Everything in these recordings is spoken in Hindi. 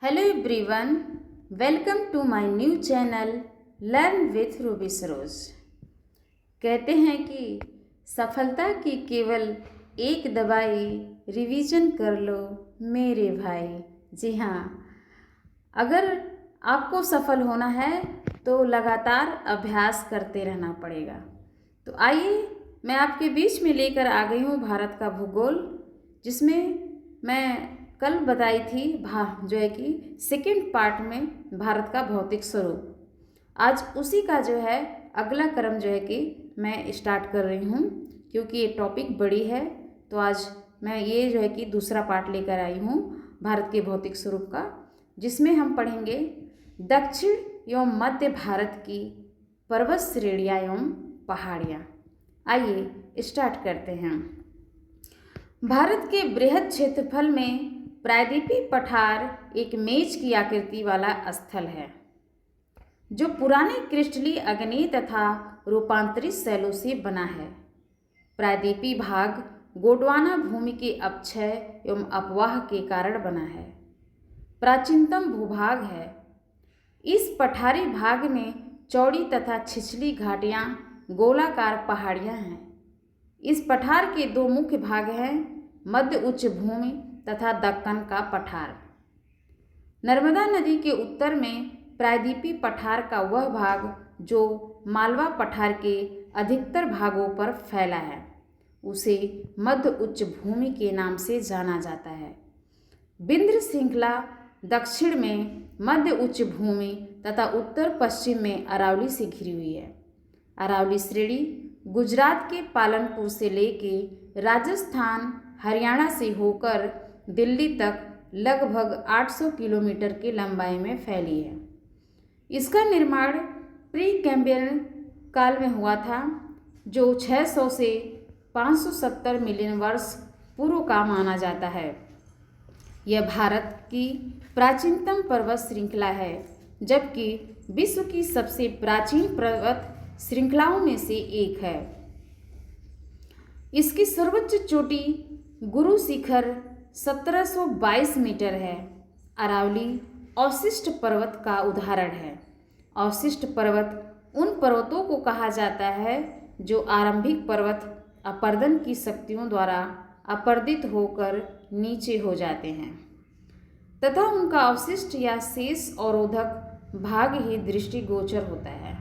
Hello everyone, welcome to my new channel Learn with Ruby Saroj। कहते हैं कि सफलता की केवल एक दवाई रिवीजन कर लो मेरे भाई। जी हाँ, अगर आपको सफल होना है तो लगातार अभ्यास करते रहना पड़ेगा। तो आइए मैं आपके बीच में लेकर आ गई हूँ भारत का भूगोल, जिसमें मैं कल बताई थी जो है कि सेकेंड पार्ट में भारत का भौतिक स्वरूप। आज उसी का जो है अगला क्रम जो है कि मैं स्टार्ट कर रही हूँ, क्योंकि ये टॉपिक बड़ी है। तो आज मैं ये जो है कि दूसरा पार्ट लेकर आई हूँ भारत के भौतिक स्वरूप का, जिसमें हम पढ़ेंगे दक्षिण एवं मध्य भारत की पर्वत श्रेणियाँ एवं पहाड़ियाँ। आइए स्टार्ट करते हैं। भारत के बृहद क्षेत्रफल में प्रायद्वीपीय पठार एक मेज की आकृति वाला स्थल है, जो पुराने क्रिस्टलीय अग्नि तथा रूपांतरित शैलों से बना है। प्रायद्वीपीय भाग गोंडवाना भूमि के अपक्षय एवं अपवाह के कारण बना है। प्राचीनतम भूभाग है। इस पठारी भाग में चौड़ी तथा छिछली घाटियाँ, गोलाकार पहाड़ियाँ हैं। इस पठार के दो मुख्य भाग हैं, मध्य उच्च भूमि तथा दक्कन का पठार। नर्मदा नदी के उत्तर में प्रायद्वीपीय पठार का वह भाग जो मालवा पठार के अधिकतर भागों पर फैला है, उसे मध्य उच्च भूमि के नाम से जाना जाता है। विंध्य श्रृंखला दक्षिण में मध्य उच्च भूमि तथा उत्तर पश्चिम में अरावली से घिरी हुई है। अरावली श्रेणी गुजरात के पालनपुर से लेके राजस्थान, हरियाणा से होकर दिल्ली तक लगभग 800 किलोमीटर की लंबाई में फैली है। इसका निर्माण प्री कैम्ब्रियन काल में हुआ था, जो 600 से 570 मिलियन वर्ष पूर्व का माना जाता है। यह भारत की प्राचीनतम पर्वत श्रृंखला है, जबकि विश्व की सबसे प्राचीन पर्वत श्रृंखलाओं में से एक है। इसकी सर्वोच्च चोटी गुरु शिखर 1722 मीटर है। अरावली अवशिष्ट पर्वत का उदाहरण है। अवशिष्ट पर्वत उन पर्वतों को कहा जाता है जो आरंभिक पर्वत अपर्दन की शक्तियों द्वारा अपर्दित होकर नीचे हो जाते हैं तथा उनका अवशिष्ट या शेष अवरोधक भाग ही दृष्टिगोचर होता है।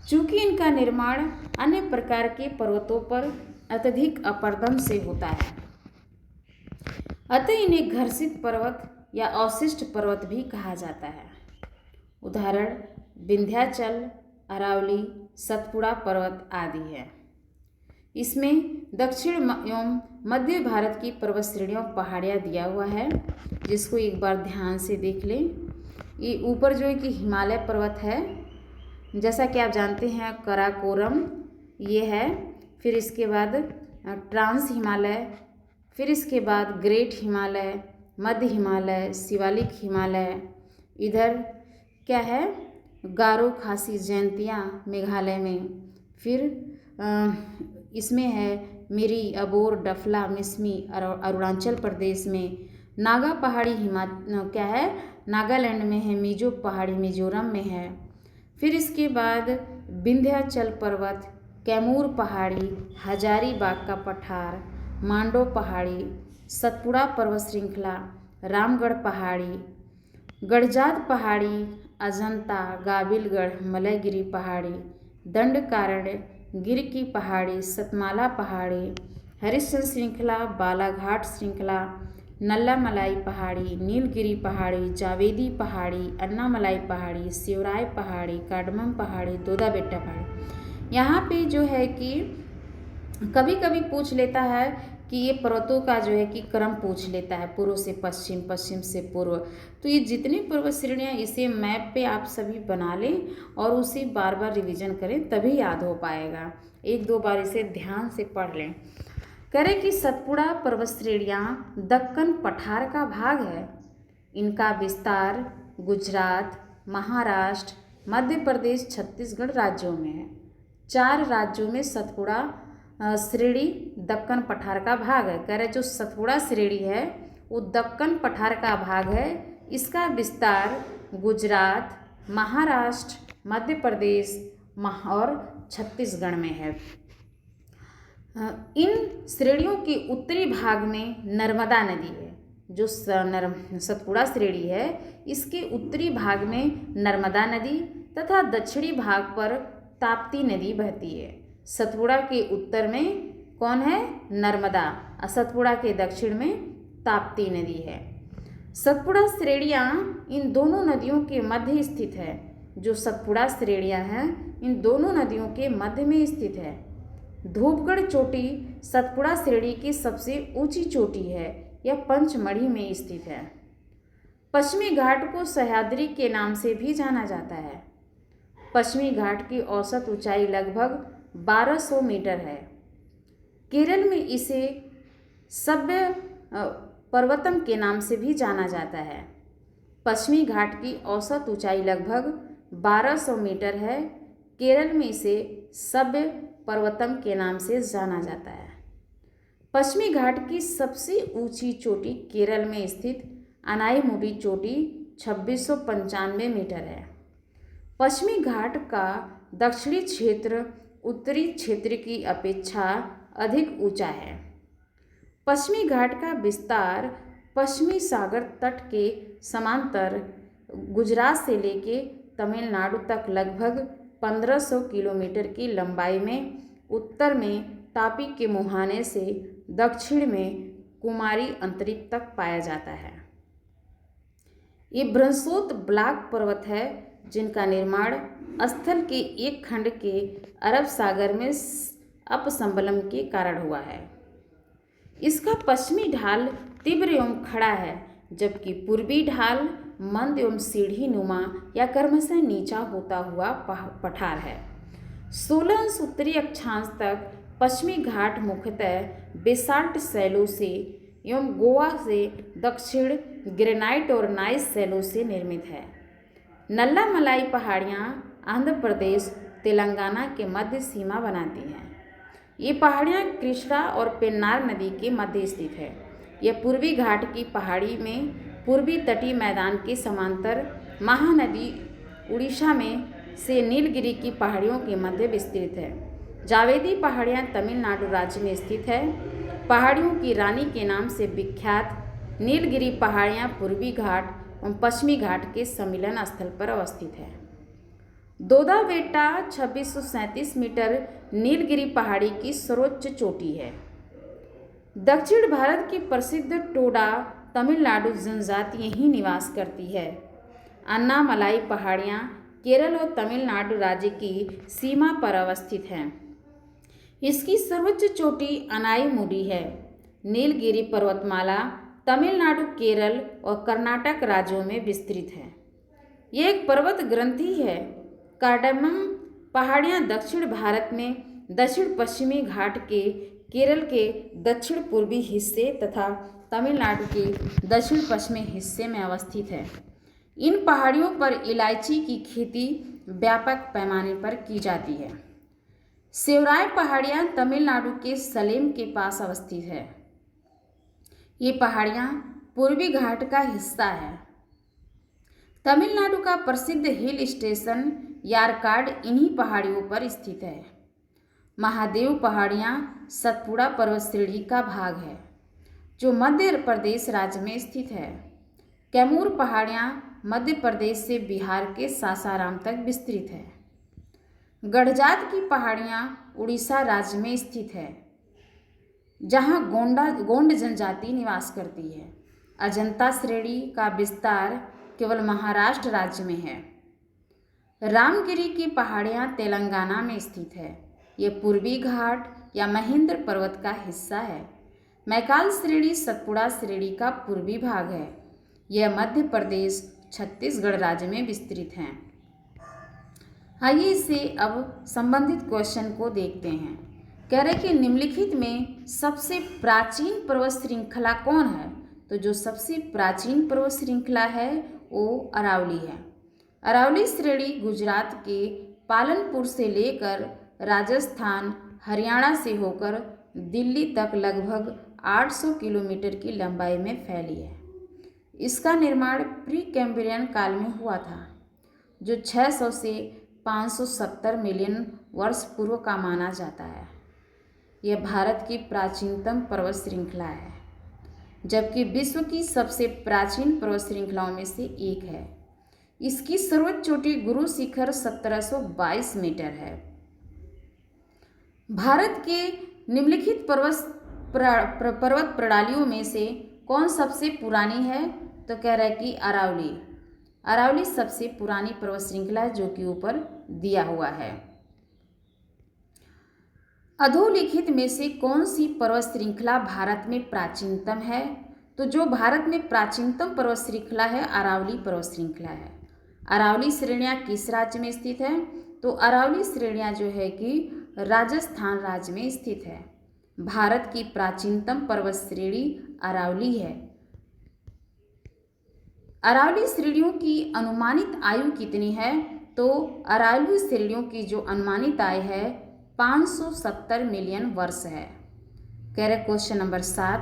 चूँकि इनका निर्माण अन्य प्रकार के पर्वतों पर अत्यधिक अपर्दन से होता है, अतः इन्हें घर्षित पर्वत या अवशिष्ट पर्वत भी कहा जाता है। उदाहरण विंध्याचल, अरावली, सतपुड़ा पर्वत आदि है। इसमें दक्षिण एवं मध्य भारत की पर्वत श्रेणियों पहाड़ियाँ दिया हुआ है, जिसको एक बार ध्यान से देख लें। ये ऊपर जो है कि हिमालय पर्वत है, जैसा कि आप जानते हैं कराकोरम ये है, फिर इसके बाद ट्रांस हिमालय, फिर इसके बाद ग्रेट हिमालय, मध्य हिमालय, शिवालिक हिमालय। इधर क्या है गारो खासी जयंतियाँ मेघालय में, फिर इसमें है मिरी, अबोर, डफला, मिसमी अरुणाचल प्रदेश में, नागा पहाड़ी क्या है नागालैंड में है, मिजो पहाड़ी मिजोरम में है। फिर इसके बाद विंध्याचल पर्वत, कैमूर पहाड़ी, हजारीबाग का पठार, मांडो पहाड़ी, सतपुड़ा पर्वत श्रृंखला, रामगढ़ पहाड़ी, गढ़जात पहाड़ी, अजंता, गाबिलगढ़, मलयगिरी पहाड़ी, दंडकारण्य, गिर की पहाड़ी, सतमाला पहाड़ी, हरिश्चंद्र श्रृंखला, बालाघाट श्रृंखला, नल्लामलाई पहाड़ी, नीलगिरी पहाड़ी, जावेदी पहाड़ी, अन्नामलाई पहाड़ी, शिवराय पहाड़ी, काडमम पहाड़ी, दोदा बेट्टा पहाड़ी। यहाँ पे जो है कि कभी कभी पूछ लेता है कि ये पर्वतों का जो है कि क्रम पूछ लेता है, पूर्व से पश्चिम, पश्चिम से पूर्व। तो ये जितनी पर्वत श्रेणियाँ, इसे मैप पे आप सभी बना लें और उसे बार बार रिवीजन करें, तभी याद हो पाएगा। एक दो बार इसे ध्यान से पढ़ लें। कह रहे कि सतपुड़ा पर्वत श्रेणियाँ दक्कन पठार का भाग है। इनका विस्तार गुजरात, महाराष्ट्र, मध्य प्रदेश, छत्तीसगढ़ राज्यों में है। 4 राज्यों में सतपुड़ा श्रेणी दक्कन पठार का भाग है। कह रहे जो सतपुड़ा श्रेणी है वो दक्कन पठार का भाग है, इसका विस्तार गुजरात, महाराष्ट्र, मध्य प्रदेश और छत्तीसगढ़ में है। इन श्रेणियों के उत्तरी भाग में नर्मदा नदी है। जो सतपुड़ा श्रेणी है, इसके उत्तरी भाग में नर्मदा नदी तथा दक्षिणी भाग पर ताप्ती नदी बहती है। सतपुड़ा के उत्तर में कौन है? नर्मदा। और सतपुड़ा के दक्षिण में ताप्ती नदी है। सतपुड़ा श्रेणियाँ इन दोनों नदियों के मध्य स्थित है। जो सतपुड़ा श्रेणियाँ हैं, इन दोनों नदियों के मध्य में स्थित है। धूपगढ़ चोटी सतपुड़ा श्रेणी की सबसे ऊंची चोटी है। यह पंचमढ़ी में स्थित है। पश्चिमी घाट को सह्याद्री के नाम से भी जाना जाता है। पश्चिमी घाट की औसत ऊंचाई लगभग 1200 मीटर है। केरल में इसे सभ्य पर्वतम के नाम से भी जाना जाता है। पश्चिमी घाट की औसत ऊंचाई लगभग 1200 मीटर है। केरल में इसे सभ्य पर्वतम के नाम से जाना जाता है। पश्चिमी घाट की सबसे ऊंची चोटी केरल में स्थित अनाईमुडी चोटी 2695 मीटर है। पश्चिमी घाट का दक्षिणी क्षेत्र उत्तरी क्षेत्र की अपेक्षा अधिक ऊंचा है। पश्चिमी घाट का विस्तार पश्चिमी सागर तट के समांतर गुजरात से लेके तमिलनाडु तक लगभग 1500 किलोमीटर की लंबाई में उत्तर में तापी के मुहाने से दक्षिण में कुमारी अंतरिक्ष तक पाया जाता है। ये बृहस्पति ब्लॉक पर्वत है जिनका निर्माण स्थल के एक खंड के अरब सागर में अपसंबलम के कारण हुआ है। इसका पश्चिमी ढाल तीव्र एवं खड़ा है, जबकि पूर्वी ढाल मंद एवं सीढ़ी नुमा या क्रमशः नीचा होता हुआ पठार है। 16 अंश उत्तरी अक्षांश तक पश्चिमी घाट मुख्यतः बेसाल्ट शैलों से एवं गोवा से दक्षिण ग्रेनाइट और नाइस शैलों से निर्मित है। नल्ला मलाई पहाड़ियाँ आंध्र प्रदेश तेलंगाना के मध्य सीमा बनाती हैं। ये पहाड़ियाँ कृष्णा और पेन्नार नदी के मध्य स्थित है। यह पूर्वी घाट की पहाड़ी में पूर्वी तटीय मैदान के समांतर महानदी उड़ीसा में से नीलगिरी की पहाड़ियों के मध्य विस्तृत है। जावेदी पहाड़ियाँ तमिलनाडु राज्य में स्थित है। पहाड़ियों की रानी के नाम से विख्यात नीलगिरी पहाड़ियाँ पूर्वी घाट और पश्चिमी घाट के सम्मिलन स्थल पर अवस्थित है। दोदा बेटा 2637 मीटर नीलगिरी पहाड़ी की सर्वोच्च चोटी है। दक्षिण भारत की प्रसिद्ध टोडा तमिलनाडु जनजाति यहीं निवास करती है। अन्नामलाई पहाड़ियाँ केरल और तमिलनाडु राज्य की सीमा पर अवस्थित हैं। इसकी सर्वोच्च चोटी अनाईमुडी है। नीलगिरी पर्वतमाला तमिलनाडु, केरल और कर्नाटक राज्यों में विस्तृत है। यह एक पर्वत ग्रंथि है। कार्डमम पहाड़ियाँ दक्षिण भारत में दक्षिण पश्चिमी घाट के केरल के दक्षिण पूर्वी हिस्से तथा तमिलनाडु के दक्षिण पश्चिमी हिस्से में अवस्थित है। इन पहाड़ियों पर इलायची की खेती व्यापक पैमाने पर की जाती है। सेवराय पहाड़ियाँ तमिलनाडु के सलेम के पास अवस्थित है। ये पहाड़ियाँ पूर्वी घाट का हिस्सा है। तमिलनाडु का प्रसिद्ध हिल स्टेशन यारकाड इन्हीं पहाड़ियों पर स्थित है। महादेव पहाड़ियाँ सतपुड़ा पर्वत श्रेणी का भाग है, जो मध्य प्रदेश राज्य में स्थित है। कैमूर पहाड़ियाँ मध्य प्रदेश से बिहार के सासाराम तक विस्तृत है। गढ़जात की पहाड़ियाँ उड़ीसा राज्य में स्थित है, जहाँ गोंड जनजाति निवास करती है। अजंता श्रेणी का विस्तार केवल महाराष्ट्र राज्य में है। रामगिरी की पहाड़ियाँ तेलंगाना में स्थित है। यह पूर्वी घाट या महेंद्र पर्वत का हिस्सा है। मैकाल श्रेणी सतपुड़ा श्रेणी का पूर्वी भाग है। यह मध्य प्रदेश छत्तीसगढ़ राज्य में विस्तृत हैं। आइए इससे अब संबंधित क्वेश्चन को देखते हैं। कह रहे कि निम्नलिखित में सबसे प्राचीन पर्वत श्रृंखला कौन है? तो जो सबसे प्राचीन पर्वत श्रृंखला है वो अरावली है। अरावली श्रेणी गुजरात के पालनपुर से लेकर राजस्थान, हरियाणा से होकर दिल्ली तक लगभग 800 किलोमीटर की लंबाई में फैली है। इसका निर्माण प्री कैम्ब्रियन काल में हुआ था, जो 600 से 570 मिलियन वर्ष पूर्व का माना जाता है। यह भारत की प्राचीनतम पर्वत श्रृंखला है, जबकि विश्व की सबसे प्राचीन पर्वत श्रृंखलाओं में से एक है। इसकी सर्वोच्च चोटी गुरु शिखर 1722 मीटर है। भारत के निम्नलिखित पर्वत प्रणालियों में से कौन सबसे पुरानी है? तो कह रहा है कि अरावली। अरावली सबसे पुरानी पर्वत श्रृंखला है, जो कि ऊपर दिया हुआ है। अधोलिखित में से कौन सी पर्वत श्रृंखला भारत में प्राचीनतम है? तो जो भारत में प्राचीनतम पर्वत श्रृंखला है, अरावली पर्वत श्रृंखला है। अरावली श्रेणियाँ किस राज्य में स्थित है? तो अरावली श्रेणियाँ जो है कि राजस्थान राज्य में स्थित है। भारत की प्राचीनतम पर्वत श्रेणी अरावली है। अरावली श्रेणियों की अनुमानित आयु कितनी है? तो अरावली श्रेणियों की जो अनुमानित आयु है 570 मिलियन वर्ष है। कह रहे क्वेश्चन नंबर 7,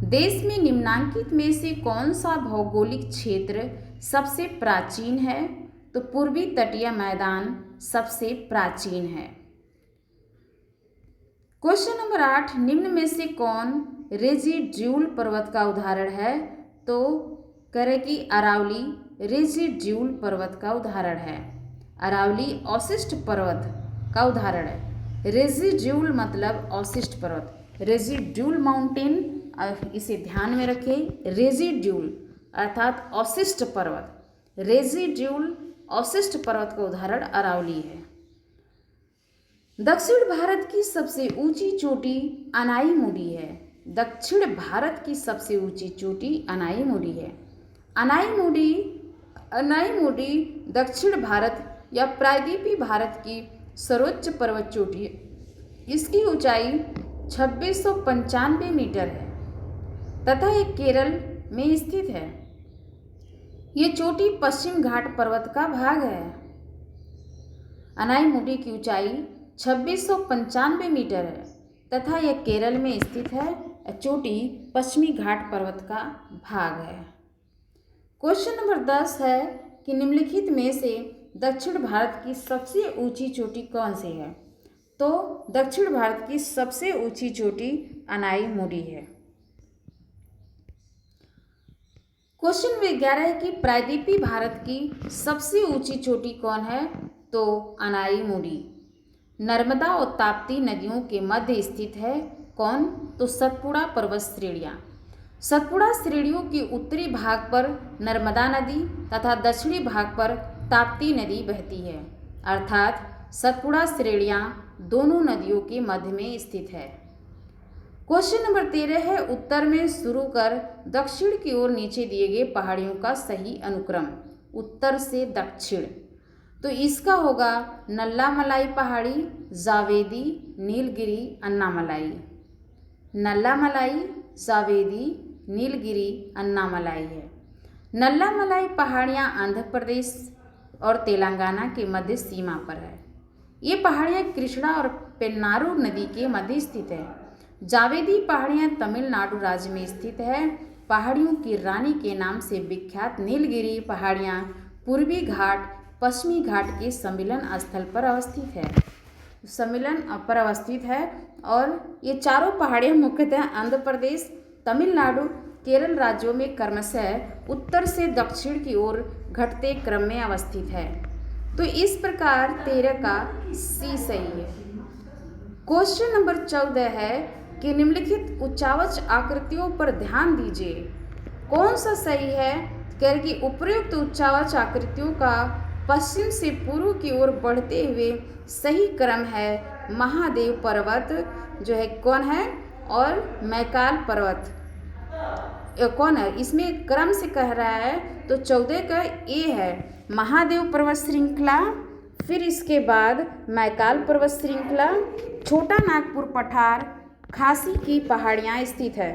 देश में निम्नांकित में से कौन सा भौगोलिक क्षेत्र सबसे प्राचीन है? तो पूर्वी तटीय मैदान सबसे प्राचीन है। क्वेश्चन नंबर 8, निम्न में से कौन रेजिड्यूल पर्वत का उदाहरण है? तो करे कि अरावली रेजिड्यूल पर्वत का उदाहरण है। अरावली अवशिष्ट पर्वत का उदाहरण है। रेजिड्यूल मतलब अवशिष्ट पर्वत, रेजिड्यूल माउंटेन, इसे ध्यान में रखें। रेजिड्यूल अर्थात अवशिष्ट पर्वत, रेजिड्यूल अवशिष्ट पर्वत का उदाहरण अरावली है। दक्षिण भारत की सबसे ऊंची चोटी अनाईमुडी है। दक्षिण भारत की सबसे ऊंची चोटी अनाईमुडी है। अनाईमुडी दक्षिण भारत या प्रायद्वीपीय भारत की सर्वोच्च पर्वत चोटी है। इसकी ऊंचाई 2695 मीटर है तथा ये केरल में स्थित है। ये चोटी पश्चिम घाट पर्वत का भाग है। अनाईमुडी की ऊंचाई 2695 मीटर है तथा यह केरल में स्थित है। चोटी पश्चिमी घाट पर्वत का भाग है। क्वेश्चन नंबर 10 है कि निम्नलिखित में से दक्षिण भारत की सबसे ऊंची चोटी कौन सी है? तो दक्षिण भारत की सबसे ऊंची चोटी अनाईमुडी है। क्वेश्चन नंबर 11 है कि प्रायद्वीपीय भारत की सबसे ऊंची चोटी कौन है? तो अनाईमुडी। नर्मदा और ताप्ती नदियों के मध्य स्थित है कौन? तो सतपुड़ा पर्वत श्रेणियाँ। सतपुड़ा श्रेणियों के उत्तरी भाग पर नर्मदा नदी तथा दक्षिणी भाग पर ताप्ती नदी बहती है, अर्थात सतपुड़ा श्रेणियाँ दोनों नदियों के मध्य में स्थित है। क्वेश्चन नंबर 13 है, उत्तर में शुरू कर दक्षिण की ओर नीचे दिए गए पहाड़ियों का सही अनुक्रम, उत्तर से दक्षिण। तो इसका होगा नल्लामलाई पहाड़ी, जावेदी, नीलगिरी, अन्नामलाई। नल्लामलाई, जावेदी, नीलगिरी, अन्नामलाई है। नल्लामलाई पहाड़ियाँ आंध्र प्रदेश और तेलंगाना के मध्य सीमा पर है। ये पहाड़ियाँ कृष्णा और पेन्नारू नदी के मध्य स्थित है। जावेदी पहाड़ियाँ तमिलनाडु राज्य में स्थित है। पहाड़ियों की रानी के नाम से विख्यात नीलगिरी पहाड़ियाँ पूर्वी घाट पश्चिमी घाट के सम्मिलन स्थल पर अवस्थित है और ये चारों पहाड़ियाँ मुख्यतः आंध्र प्रदेश, तमिलनाडु, केरल राज्यों में क्रमशः उत्तर से दक्षिण की ओर घटते क्रम में अवस्थित है। तो इस प्रकार 13 का सी सही है। क्वेश्चन नंबर 14 है कि निम्नलिखित उच्चावच आकृतियों पर ध्यान दीजिए, कौन सा सही है? कह रहे कि उपयुक्त उच्चावच आकृतियों का पश्चिम से पूर्व की ओर बढ़ते हुए सही क्रम है महादेव पर्वत जो है कौन है, और मैकाल पर्वत कौन है? इसमें क्रम से कह रहा है तो 14 का ए है महादेव पर्वत श्रृंखला, फिर इसके बाद मैकाल पर्वत श्रृंखला, छोटा नागपुर पठार, खासी की पहाड़ियाँ स्थित है।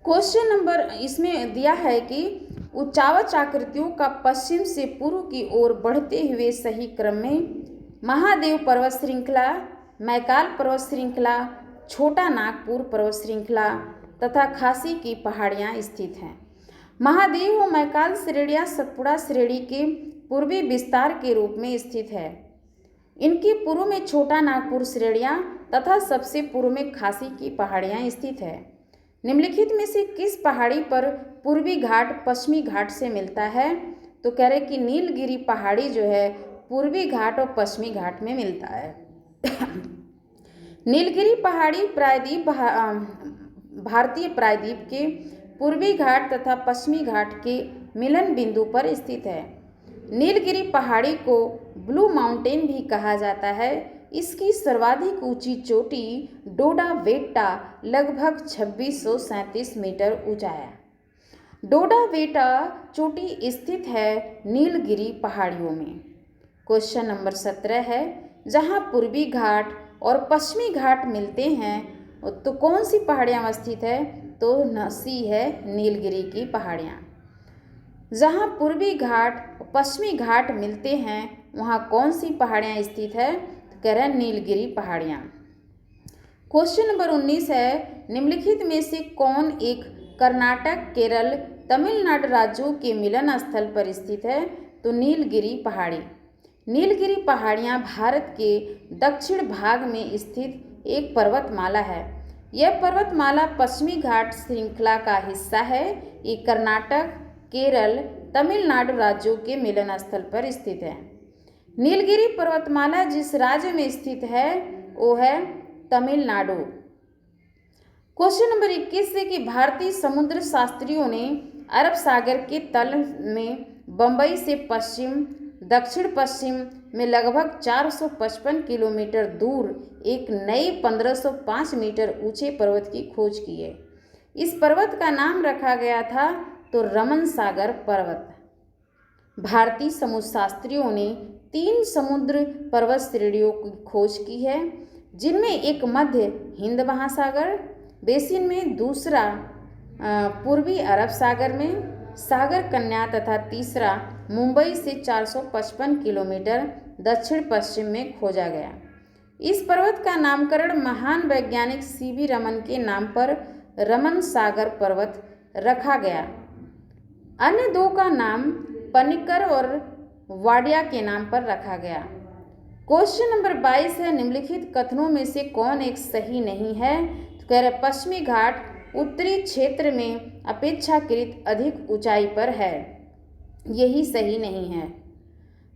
क्वेश्चन नंबर इसमें दिया है कि उच्चावच आकृतियों का पश्चिम से पूर्व की ओर बढ़ते हुए सही क्रम में महादेव पर्वत श्रृंखला, मैकाल पर्वत श्रृंखला, छोटा नागपुर पर्वत श्रृंखला तथा खासी की पहाड़ियाँ स्थित हैं। महादेव व मैकाल श्रेणियाँ सतपुड़ा श्रेणी के पूर्वी विस्तार के रूप में स्थित है। इनकी पूर्व में छोटा नागपुर श्रेणियाँ तथा सबसे पूर्व में खासी की पहाड़ियाँ स्थित है। निम्नलिखित में से किस पहाड़ी पर पूर्वी घाट पश्चिमी घाट से मिलता है? तो कह रहे कि नीलगिरी पहाड़ी जो है पूर्वी घाट और पश्चिमी घाट में मिलता है। नीलगिरी पहाड़ी प्रायद्वीप भारतीय प्रायद्वीप के पूर्वी घाट तथा पश्चिमी घाट के मिलन बिंदु पर स्थित है। नीलगिरी पहाड़ी को ब्लू माउंटेन भी कहा जाता है। इसकी सर्वाधिक ऊंची चोटी डोडा बेट्टा लगभग 2637 मीटर ऊंचा है। डोडा बेट्टा चोटी स्थित है नीलगिरी पहाड़ियों में। क्वेश्चन नंबर 17 है, जहाँ पूर्वी घाट और पश्चिमी घाट मिलते हैं तो कौन सी पहाड़ियाँ स्थित है? तो सी है नीलगिरी की पहाड़ियाँ। जहाँ पूर्वी घाट और पश्चिमी घाट मिलते हैं वहाँ कौन सी पहाड़ियाँ स्थित है? तो कह रहे हैं नीलगिरी पहाड़ियाँ। क्वेश्चन नंबर 19 है, निम्नलिखित में से कौन एक कर्नाटक, केरल, तमिलनाडु राज्यों के मिलन स्थल पर स्थित है? तो नीलगिरी पहाड़ी। नीलगिरी पहाड़ियाँ भारत के दक्षिण भाग में स्थित एक पर्वतमाला है। यह पर्वतमाला पश्चिमी घाट श्रृंखला का हिस्सा है। ये कर्नाटक, केरल, तमिलनाडु राज्यों के मिलन स्थल पर स्थित है। नीलगिरी पर्वतमाला जिस राज्य में स्थित है वो है तमिलनाडु। क्वेश्चन नंबर 21 है कि भारतीय समुद्र शास्त्रियों ने अरब सागर के तल में बंबई से दक्षिण पश्चिम में लगभग 455 किलोमीटर दूर एक नए 1505 मीटर ऊंचे पर्वत की खोज की है। इस पर्वत का नाम रखा गया था तो रमन सागर पर्वत। भारतीय समुद्र शास्त्रियों ने 3 समुद्र पर्वत श्रेणियों की खोज की है, जिनमें एक मध्य हिंद महासागर बेसिन में, दूसरा पूर्वी अरब सागर में सागर कन्या तथा तीसरा मुंबई से 455 किलोमीटर दक्षिण पश्चिम में खोजा गया। इस पर्वत का नामकरण महान वैज्ञानिक सीवी रमन के नाम पर रमन सागर पर्वत रखा गया। अन्य 2 का नाम पनिकर और वाडिया के नाम पर रखा गया। क्वेश्चन नंबर 22 है, निम्नलिखित कथनों में से कौन एक सही नहीं है? तो कह रहे पश्चिमी घाट उत्तरी क्षेत्र में अपेक्षाकृत अधिक ऊंचाई पर है। यही सही नहीं है।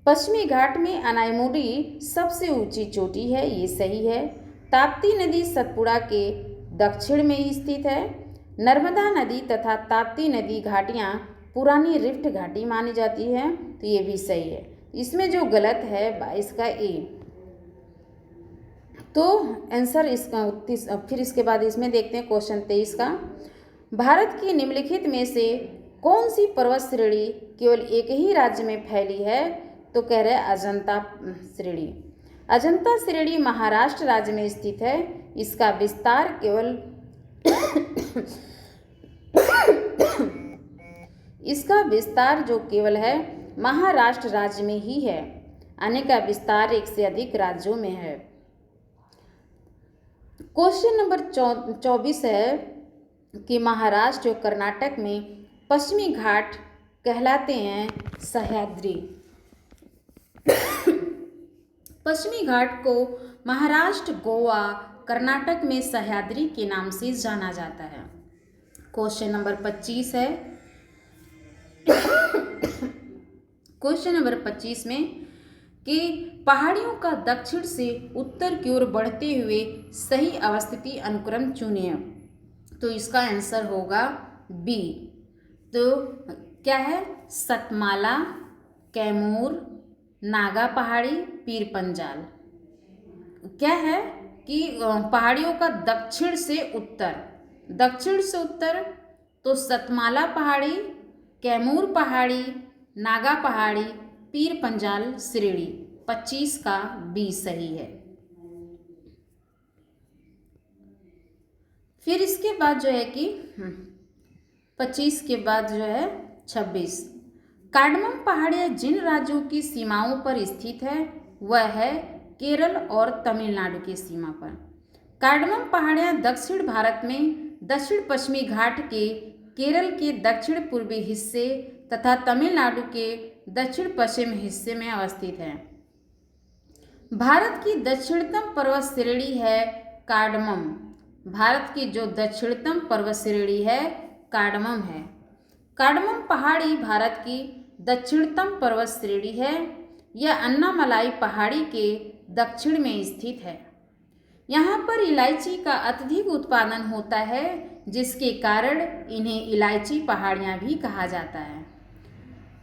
पश्चिमी घाट में अनायमुडी सबसे ऊंची चोटी है, ये सही है। ताप्ती नदी सतपुड़ा के दक्षिण में स्थित है। नर्मदा नदी तथा ताप्ती नदी घाटियाँ पुरानी रिफ्ट घाटी मानी जाती है, तो ये भी सही है। इसमें जो गलत है 22 का ए। तो आंसर इसका 29। फिर इसके बाद इसमें देखते हैं क्वेश्चन 23 का, भारत की निम्नलिखित में से कौन सी पर्वत श्रेणी केवल एक ही राज्य में फैली है? तो कह रहे अजंता श्रेणी। अजंता श्रेणी महाराष्ट्र राज्य में स्थित है। इसका विस्तार केवल इसका विस्तार जो केवल है महाराष्ट्र राज्य में ही है। अन्य का विस्तार 1 से अधिक राज्यों में है। क्वेश्चन नंबर 24 है कि महाराष्ट्र और कर्नाटक में पश्चिमी घाट कहलाते हैं सह्याद्री। पश्चिमी घाट को महाराष्ट्र, गोवा, कर्नाटक में सह्याद्री के नाम से जाना जाता है। क्वेश्चन नंबर 25 है, क्वेश्चन नंबर 25 में कि पहाड़ियों का दक्षिण से उत्तर की ओर बढ़ते हुए सही अवस्थिति अनुक्रम चुनिए। तो इसका आंसर होगा बी। तो क्या है? सतमाला, कैमूर, नागा पहाड़ी, पीर पंजाल। क्या है कि पहाड़ियों का दक्षिण से उत्तर तो सतमाला पहाड़ी, कैमूर पहाड़ी, नागा पहाड़ी, पीर पंजाल श्रेणी। 25 का बी सही है। फिर इसके बाद जो है कि 25 के बाद जो है 26, कार्डमम पहाड़ियाँ जिन राज्यों की सीमाओं पर स्थित है वह है केरल और तमिलनाडु की सीमा पर। कार्डमम पहाड़ियाँ दक्षिण भारत में दक्षिण पश्चिमी घाट के केरल के दक्षिण पूर्वी हिस्से तथा तमिलनाडु के दक्षिण पश्चिम हिस्से में अवस्थित है। भारत की दक्षिणतम पर्वत श्रेणी है कार्डमम। भारत की जो दक्षिणतम पर्वत श्रेणी है कार्डमम है। कार्डमम पहाड़ी भारत की दक्षिणतम पर्वत श्रेणी है। यह अन्नामलाई पहाड़ी के दक्षिण में स्थित है। यहाँ पर इलायची का अत्यधिक उत्पादन होता है, जिसके कारण इन्हें इलायची पहाड़ियाँ भी कहा जाता है।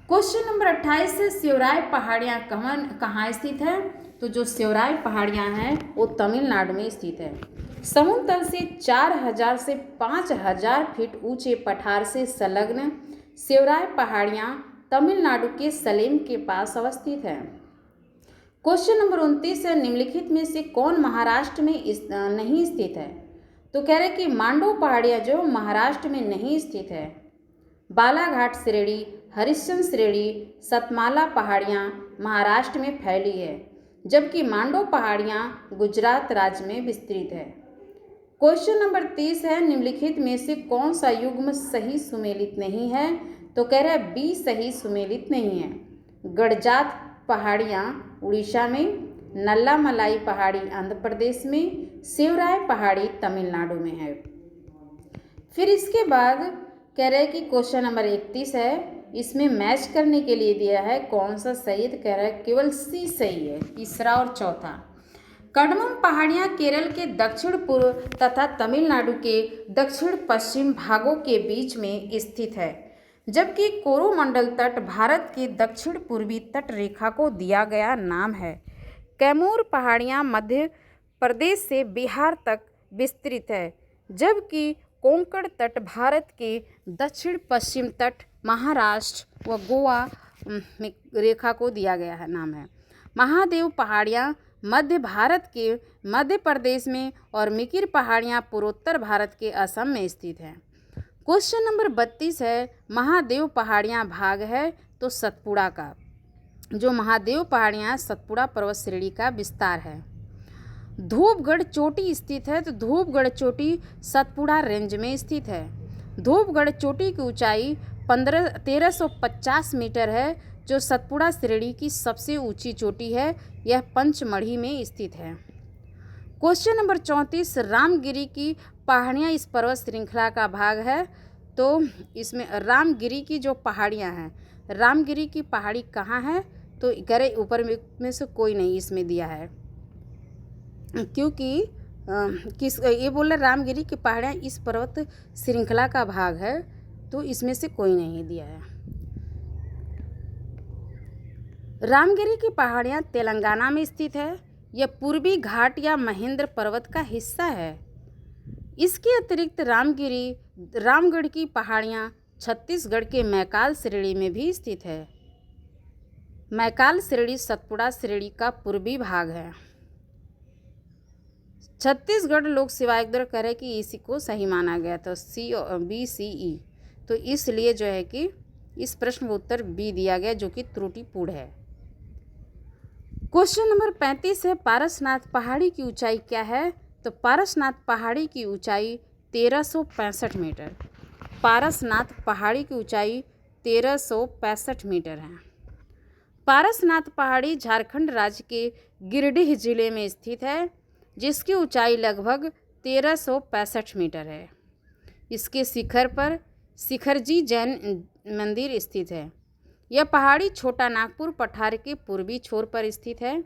क्वेश्चन नंबर 28 से शिवराय पहाड़ियाँ कहाँ स्थित है? तो जो शिवराय पहाड़ियाँ हैं वो तमिलनाडु में स्थित है। समुद्र तल से 4000 से 5000 फीट ऊंचे पठार से संलग्न शिवराय पहाड़ियाँ तमिलनाडु के सलेम के पास अवस्थित है। क्वेश्चन नंबर 29 है, निम्नलिखित में से कौन महाराष्ट्र में नहीं स्थित है? तो कह रहे कि मांडव पहाड़ियाँ जो महाराष्ट्र में नहीं स्थित है। बालाघाट श्रेणी, हरिश्चंद्र श्रेणी, सतमाला पहाड़ियाँ महाराष्ट्र में फैली है, जबकि मांडव पहाड़ियाँ गुजरात राज्य में विस्तृत है। क्वेश्चन नंबर 30 है, निम्नलिखित में से कौन सा युग्म सही सुमेलित नहीं है? तो कह रहे हैं बी सही सुमेलित नहीं है। गडजात पहाड़ियाँ उड़ीसा में, नल्लामलाई पहाड़ी आंध्र प्रदेश में, शिवराय पहाड़ी तमिलनाडु में है। फिर इसके बाद कह रहे हैं कि क्वेश्चन नंबर 31 है, इसमें मैच करने के लिए दिया है कौन सा सही है? तो कह रहा है केवल सी सही है, तीसरा और चौथा। कार्डमम पहाड़ियाँ केरल के दक्षिण पूर्व तथा तमिलनाडु के दक्षिण पश्चिम भागों के बीच में स्थित है, जबकि कोरोमंडल तट भारत के दक्षिण पूर्वी तट रेखा को दिया गया नाम है। कैमूर पहाड़ियाँ मध्य प्रदेश से बिहार तक विस्तृत है, जबकि कोंकण तट भारत के दक्षिण पश्चिम तट महाराष्ट्र व गोवा रेखा को दिया गया है नाम है। महादेव पहाड़ियाँ मध्य भारत के मध्य प्रदेश में और मिकिर पहाड़ियाँ पूर्वोत्तर भारत के असम में स्थित हैं। क्वेश्चन नंबर 32 है, महादेव पहाड़ियाँ भाग है तो सतपुड़ा का। जो महादेव पहाड़ियाँ सतपुड़ा पर्वत श्रेणी का विस्तार है। धूपगढ़ चोटी स्थित है, तो धूपगढ़ चोटी सतपुड़ा रेंज में स्थित है। धूपगढ़ चोटी की ऊंचाई 1350 मीटर है, जो सतपुड़ा श्रेणी की सबसे ऊंची चोटी है। यह पंचमढ़ी में स्थित है। क्वेश्चन नंबर 34, रामगिरी की पहाड़ियाँ इस पर्वत श्रृंखला का भाग है। तो इसमें रामगिरी की जो पहाड़ियाँ हैं, रामगिरी की पहाड़ी कहाँ है? तो करे ऊपर में से कोई नहीं इसमें दिया है, क्योंकि ये बोल रहे रामगिरी की पहाड़ियाँ इस पर्वत श्रृंखला का भाग है, तो इसमें से कोई नहीं दिया है। रामगिरी की पहाड़ियाँ तेलंगाना में स्थित है। यह पूर्वी घाट या महेंद्र पर्वत का हिस्सा है। इसके अतिरिक्त रामगढ़ की पहाड़ियाँ छत्तीसगढ़ के मैकाल श्रेणी में भी स्थित है। मैकाल श्रेणी सतपुड़ा श्रेणी का पूर्वी भाग है। छत्तीसगढ़ लोक सेवा आयोग द्वारा कह रहे कि इसी को सही माना गया था, BCE, तो इसलिए जो है कि इस प्रश्न का उत्तर बी दिया गया, जो कि त्रुटिपूर्ण है। क्वेश्चन नंबर 35 है, पारसनाथ पहाड़ी की ऊंचाई क्या है? तो पारसनाथ पहाड़ी की ऊंचाई 1365 मीटर। पारसनाथ पहाड़ी की ऊंचाई 1365 मीटर है। पारसनाथ पहाड़ी झारखंड राज्य के गिरिडीह जिले में स्थित है, जिसकी ऊंचाई लगभग 1365 मीटर है। इसके शिखर पर शिखरजी जैन मंदिर स्थित है। यह पहाड़ी छोटा नागपुर पठार के पूर्वी छोर पर स्थित है।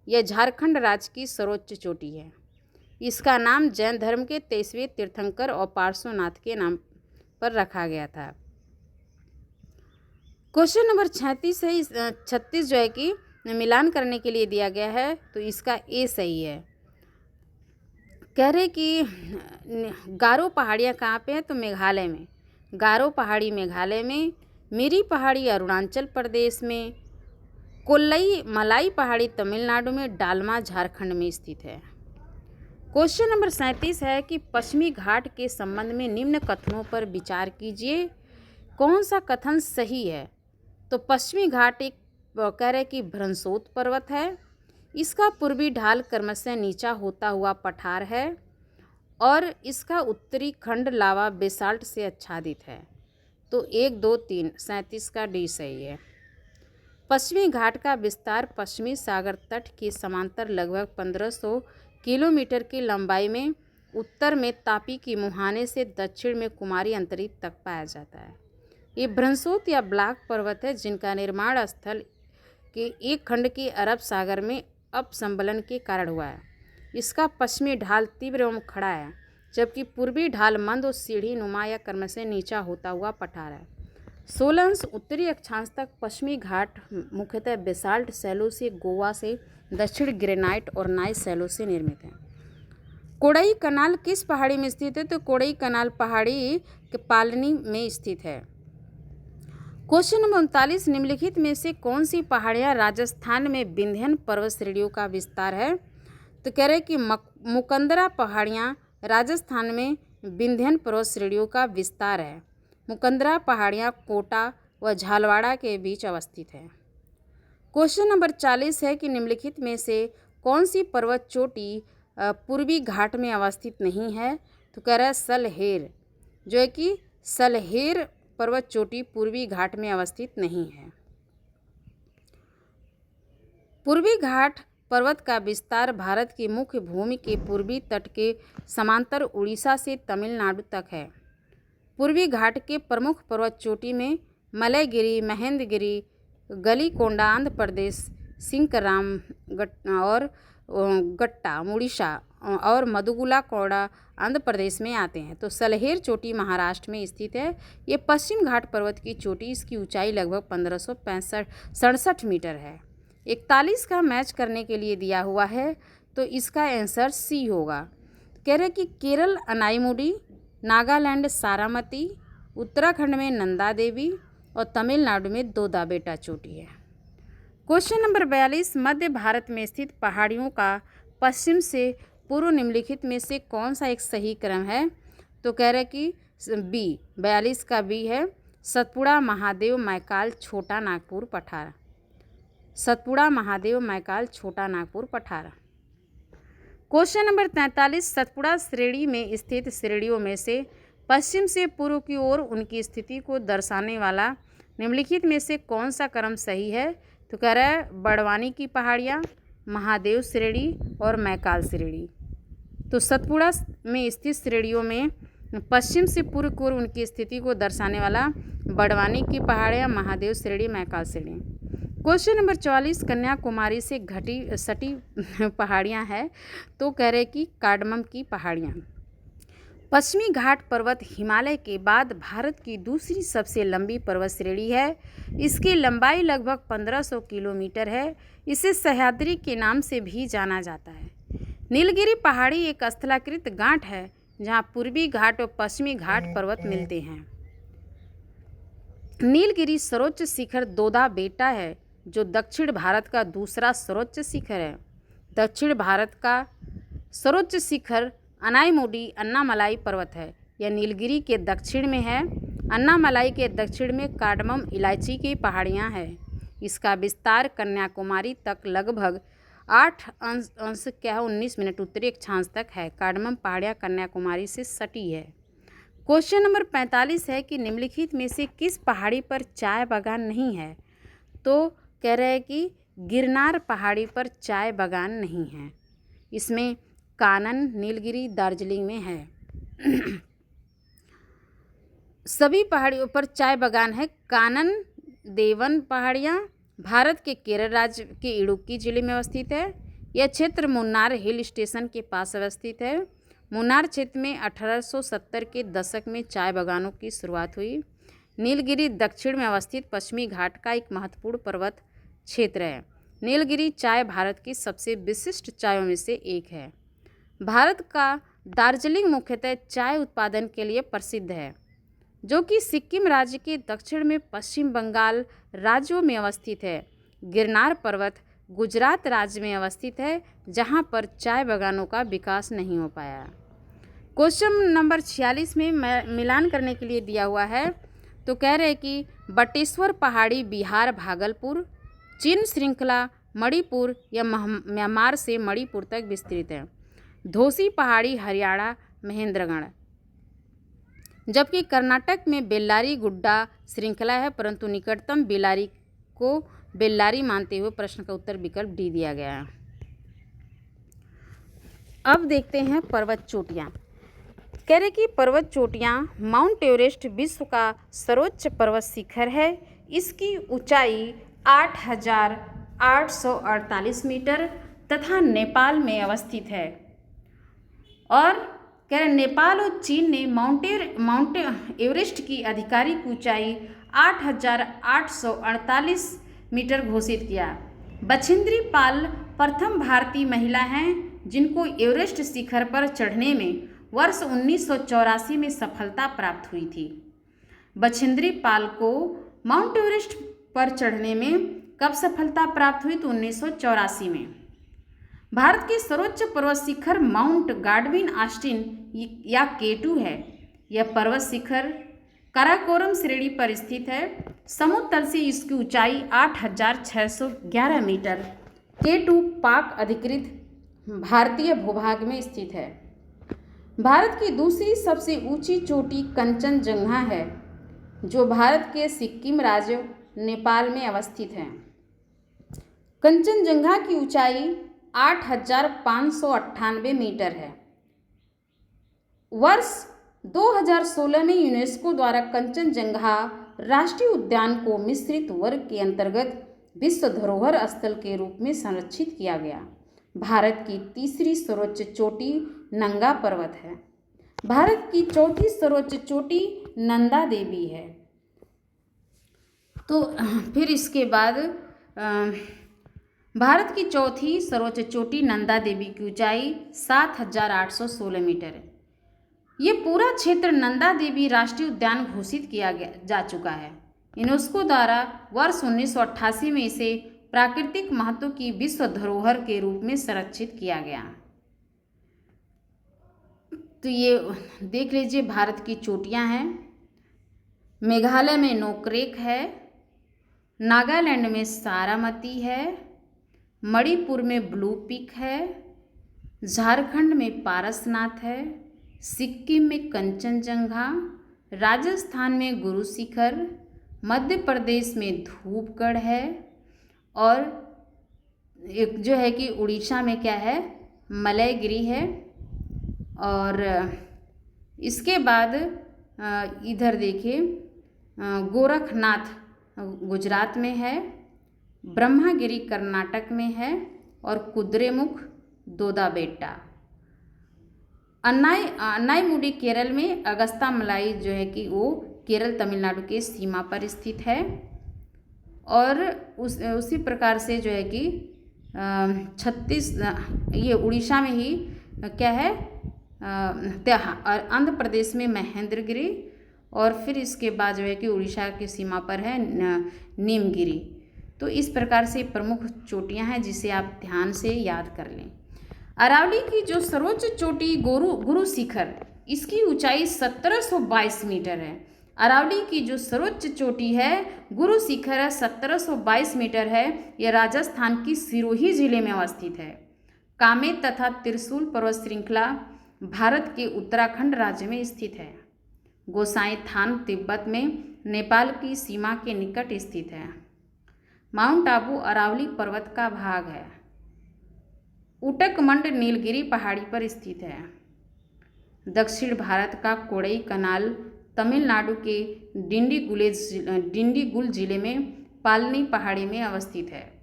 यह झारखंड राज्य की सर्वोच्च चोटी है। इसका नाम जैन धर्म के 23वें तीर्थंकर और पार्श्वनाथ के नाम पर रखा गया था। क्वेश्चन नंबर 36 है, 36 जो है कि मिलान करने के लिए दिया गया है, तो इसका ए सही है। कह रहे कि गारो पहाड़ियाँ कहाँ पे हैं? तो मेघालय में। गारो पहाड़ी मेघालय में, मिरी पहाड़ी अरुणाचल प्रदेश में, कोल्लई मलाई पहाड़ी तमिलनाडु में, डालमा झारखंड में स्थित है। क्वेश्चन नंबर 37 है कि पश्चिमी घाट के संबंध में निम्न कथनों पर विचार कीजिए, कौन सा कथन सही है? तो पश्चिमी घाट एक कह रहे कि भ्रंशोत पर्वत है। इसका पूर्वी ढाल क्रमशः नीचा होता हुआ पठार है और इसका उत्तरी खंड लावा बेसाल्ट से आच्छादित है। तो 1, 2, 3 37 का डी सही है। पश्चिमी घाट का विस्तार पश्चिमी सागर तट के समांतर लगभग 1500 किलोमीटर की लंबाई में उत्तर में तापी की मुहाने से दक्षिण में कुमारी अंतरिक्ष तक पाया जाता है। ये भ्रंशोत या ब्लैक पर्वत है जिनका निर्माण स्थल के एक खंड के अरब सागर में अपसंबलन के कारण हुआ है। इसका पश्चिमी ढाल तीव्र एवं खड़ा है, जबकि पूर्वी ढाल मंद और सीढ़ी नुमा या क्रम से नीचा होता हुआ पठार है। 16 अंश उत्तरी अक्षांश तक पश्चिमी घाट मुख्यतः बेसाल्ट शैलों से, गोवा से, दक्षिण ग्रेनाइट और नाइस शैलों से निर्मित है। कोडई कनाल किस पहाड़ी में स्थित है? तो कोडई कनाल पहाड़ी के पालनी में स्थित है। क्वेश्चन नंबर 39, निम्नलिखित में से कौन सी पहाड़ियाँ राजस्थान में विंध्यन पर्वत श्रेणियों का विस्तार है? तो कह रहे हैं कि मुकंदरा पहाड़ियाँ राजस्थान में विंध्यन पर्वत श्रेणियों का विस्तार है। मुकंदरा पहाड़ियाँ कोटा व झालवाड़ा के बीच अवस्थित है। क्वेश्चन नंबर 40 है कि निम्नलिखित में से कौन सी पर्वत चोटी पूर्वी घाट में अवस्थित नहीं है? तो कह रहा है सलहेर, जो है कि सलहेर पर्वत चोटी पूर्वी घाट में अवस्थित नहीं है। पूर्वी घाट पर्वत का विस्तार भारत की मुख्य भूमि के पूर्वी तट के समांतर उड़ीसा से तमिलनाडु तक है। पूर्वी घाट के प्रमुख पर्वत चोटी में मलयगिरी, महेंद्रगिरी, गलीकोंडा आंध्र प्रदेश, सिंकराम और गट्टा उड़ीसा और मधुगुला कोड़ा आंध्र प्रदेश में आते हैं। तो सलहेर चोटी महाराष्ट्र में स्थित है। ये पश्चिम घाट पर्वत की चोटी, इसकी ऊंचाई लगभग 1567 मीटर है। 41 का मैच करने के लिए दिया हुआ है, तो इसका आंसर सी होगा। कह रहे कि केरल अनाईमुडी, नागालैंड सारामती, उत्तराखंड में नंदा देवी और तमिलनाडु में दोदाबेटा चोटी है। क्वेश्चन नंबर 42, मध्य भारत में स्थित पहाड़ियों का पश्चिम से पूर्व निम्नलिखित में से कौन सा एक सही क्रम है? तो कह रहे कि बी, 42 का बी है, सतपुड़ा, महादेव, मैकाल, छोटा नागपुर, पठार। सतपुड़ा, महादेव, मैकाल, छोटा नागपुर, पठार। क्वेश्चन नंबर 43, सतपुड़ा श्रेणी में स्थित श्रेणियों में से पश्चिम से पूर्व की ओर उनकी स्थिति को दर्शाने वाला निम्नलिखित में से कौन सा क्रम सही है? तो कह रहा है बड़वानी की पहाड़ियाँ, महादेव श्रेणी और मैकाल श्रेणी। तो सतपुड़ा में स्थित श्रेणियों में पश्चिम से पूर्व की ओर उनकी स्थिति को दर्शाने वाला बड़वानी की पहाड़ियाँ, महादेव श्रेणी, मैकाल श्रेणी। क्वेश्चन नंबर 44, कन्याकुमारी से सटी पहाड़ियाँ हैं, तो कह रहे कि कार्डमम की पहाड़ियाँ। पश्चिमी घाट पर्वत हिमालय के बाद भारत की दूसरी सबसे लंबी पर्वत श्रेणी है। इसकी लंबाई लगभग 1500 किलोमीटर है। इसे सह्याद्री के नाम से भी जाना जाता है। नीलगिरी पहाड़ी एक स्थलाकृत गांठ है जहां पूर्वी घाट और पश्चिमी घाट पर्वत मिलते हैं। नीलगिरी सर्वोच्च शिखर दोदाबेटा है, जो दक्षिण भारत का दूसरा सर्वोच्च शिखर है। दक्षिण भारत का सर्वोच्च शिखर अनाईमुडी अन्नामलाई पर्वत है। यह नीलगिरी के दक्षिण में है। अन्नामलाई के दक्षिण में कार्डमम इलायची की पहाड़ियाँ हैं। इसका विस्तार कन्याकुमारी तक लगभग 8 मिनट उत्तरी अक्षांश तक है। कार्डमम पहाड़ियाँ कन्याकुमारी से सटी है। क्वेश्चन नंबर 45 है कि निम्नलिखित में से किस पहाड़ी पर चाय बागान नहीं है? तो कह रहे हैं कि गिरनार पहाड़ी पर चाय बागान नहीं है। इसमें कानन, नीलगिरी, दार्जिलिंग में है। सभी पहाड़ियों पर चाय बागान है। कानन देवन पहाड़ियाँ भारत के केरल राज्य के इडुक्की जिले में अवस्थित है। यह क्षेत्र मुन्नार हिल स्टेशन के पास अवस्थित है। मुन्नार क्षेत्र में 1870 के दशक में चाय बागानों की शुरुआत हुई। नीलगिरी दक्षिण में अवस्थित पश्चिमी घाट का एक महत्वपूर्ण पर्वत क्षेत्र है। नीलगिरी चाय भारत की सबसे विशिष्ट चायों में से एक है। भारत का दार्जिलिंग मुख्यतः चाय उत्पादन के लिए प्रसिद्ध है, जो कि सिक्किम राज्य के दक्षिण में पश्चिम बंगाल राज्यों में अवस्थित है। गिरनार पर्वत गुजरात राज्य में अवस्थित है, जहां पर चाय बागानों का विकास नहीं हो पाया। क्वेश्चन नंबर 46 में मिलान करने के लिए दिया हुआ है, तो कह रहे हैं कि बटेश्वर पहाड़ी बिहार भागलपुर, चीन श्रृंखला मणिपुर या म्यांमार से मणिपुर तक विस्तृत है। धोसी पहाड़ी हरियाणा महेंद्रगढ़। जबकि कर्नाटक में बेल्लारी गुड्डा श्रृंखला है, परंतु निकटतम बेल्लारी को बेल्लारी मानते हुए प्रश्न का उत्तर विकल्प डी दिया गया है। अब देखते हैं पर्वत चोटियाँ। कह रहे कि पर्वत चोटियाँ, माउंट एवरेस्ट विश्व का सर्वोच्च पर्वत शिखर है। इसकी ऊंचाई 8,848 मीटर तथा नेपाल में अवस्थित है। और कह रहे नेपाल और चीन ने माउंट एवरेस्ट की आधिकारिक ऊंचाई 8,848 मीटर घोषित किया। बछेंद्री पाल प्रथम भारतीय महिला हैं जिनको एवरेस्ट शिखर पर चढ़ने में वर्ष 1984 में सफलता प्राप्त हुई थी। बछेंद्री पाल को माउंट एवरेस्ट पर चढ़ने में कब सफलता प्राप्त हुई? तो 1984 में। भारत के सर्वोच्च पर्वत शिखर माउंट गॉडविन ऑस्टिन या K2 है। यह पर्वत शिखर काराकोरम श्रेणी पर स्थित है। समुद्र तल से इसकी ऊंचाई 8,611 मीटर। K2 पाक अधिकृत भारतीय भूभाग में स्थित है। भारत की दूसरी सबसे ऊंची चोटी कंचनजंगा है, जो भारत के सिक्किम राज्य नेपाल में अवस्थित है। कंचनजंगा की ऊंचाई 8,598 मीटर है। वर्ष 2016 में यूनेस्को द्वारा कंचनजंगा राष्ट्रीय उद्यान को मिश्रित वर्ग के अंतर्गत विश्व धरोहर स्थल के रूप में संरक्षित किया गया। भारत की तीसरी सर्वोच्च चोटी नंगा पर्वत है। भारत की चौथी सर्वोच्च चोटी नंदा देवी है। तो फिर इसके बाद भारत की चौथी सर्वोच्च चोटी नंदा देवी की ऊंचाई 7,816 मीटर है। ये पूरा क्षेत्र नंदा देवी राष्ट्रीय उद्यान घोषित किया जा चुका है। यूनेस्को द्वारा वर्ष 1988 में इसे प्राकृतिक महत्व की विश्व धरोहर के रूप में संरक्षित किया गया। तो ये देख लीजिए भारत की चोटियां हैं। मेघालय में नोकरेक है, नागालैंड में सारामती है, मणिपुर में ब्लू पीक है, झारखंड में पारसनाथ है, सिक्किम में कंचनजंगा, राजस्थान में गुरु शिखर, मध्य प्रदेश में धूपगढ़ है, और एक जो है कि उड़ीसा में क्या है, मलयगिरी है। और इसके बाद इधर देखिए गोरखनाथ गुजरात में है, ब्रह्मागिरी कर्नाटक में है, और कुद्रेमुख दोदाबेट्टा। अन्नाईमुडी केरल में, अगस्त्यामलाई जो है कि वो केरल तमिलनाडु के सीमा पर स्थित है। और उसी प्रकार से जो है कि ये उड़ीसा में ही क्या है, और आंध्र प्रदेश में महेंद्रगिरी, और फिर इसके बाद जो है कि उड़ीसा की सीमा पर है नीमगिरी। तो इस प्रकार से प्रमुख चोटियां हैं जिसे आप ध्यान से याद कर लें। अरावली की जो सर्वोच्च चोटी गुरु शिखर, इसकी ऊंचाई 1722 मीटर है। अरावली की जो सर्वोच्च चोटी है गुरु शिखर है 1722 मीटर है। यह राजस्थान की सिरोही जिले में अवस्थित है। कामेत तथा त्रिशूल पर्वत श्रृंखला भारत के उत्तराखंड राज्य में स्थित है। गोसाई थान तिब्बत में नेपाल की सीमा के निकट स्थित है। माउंट आबू अरावली पर्वत का भाग है। उटकमंड नीलगिरी पहाड़ी पर स्थित है। दक्षिण भारत का कोड़ई कनाल तमिलनाडु के डिंडीगुल जिले में पालनी पहाड़ी में अवस्थित है।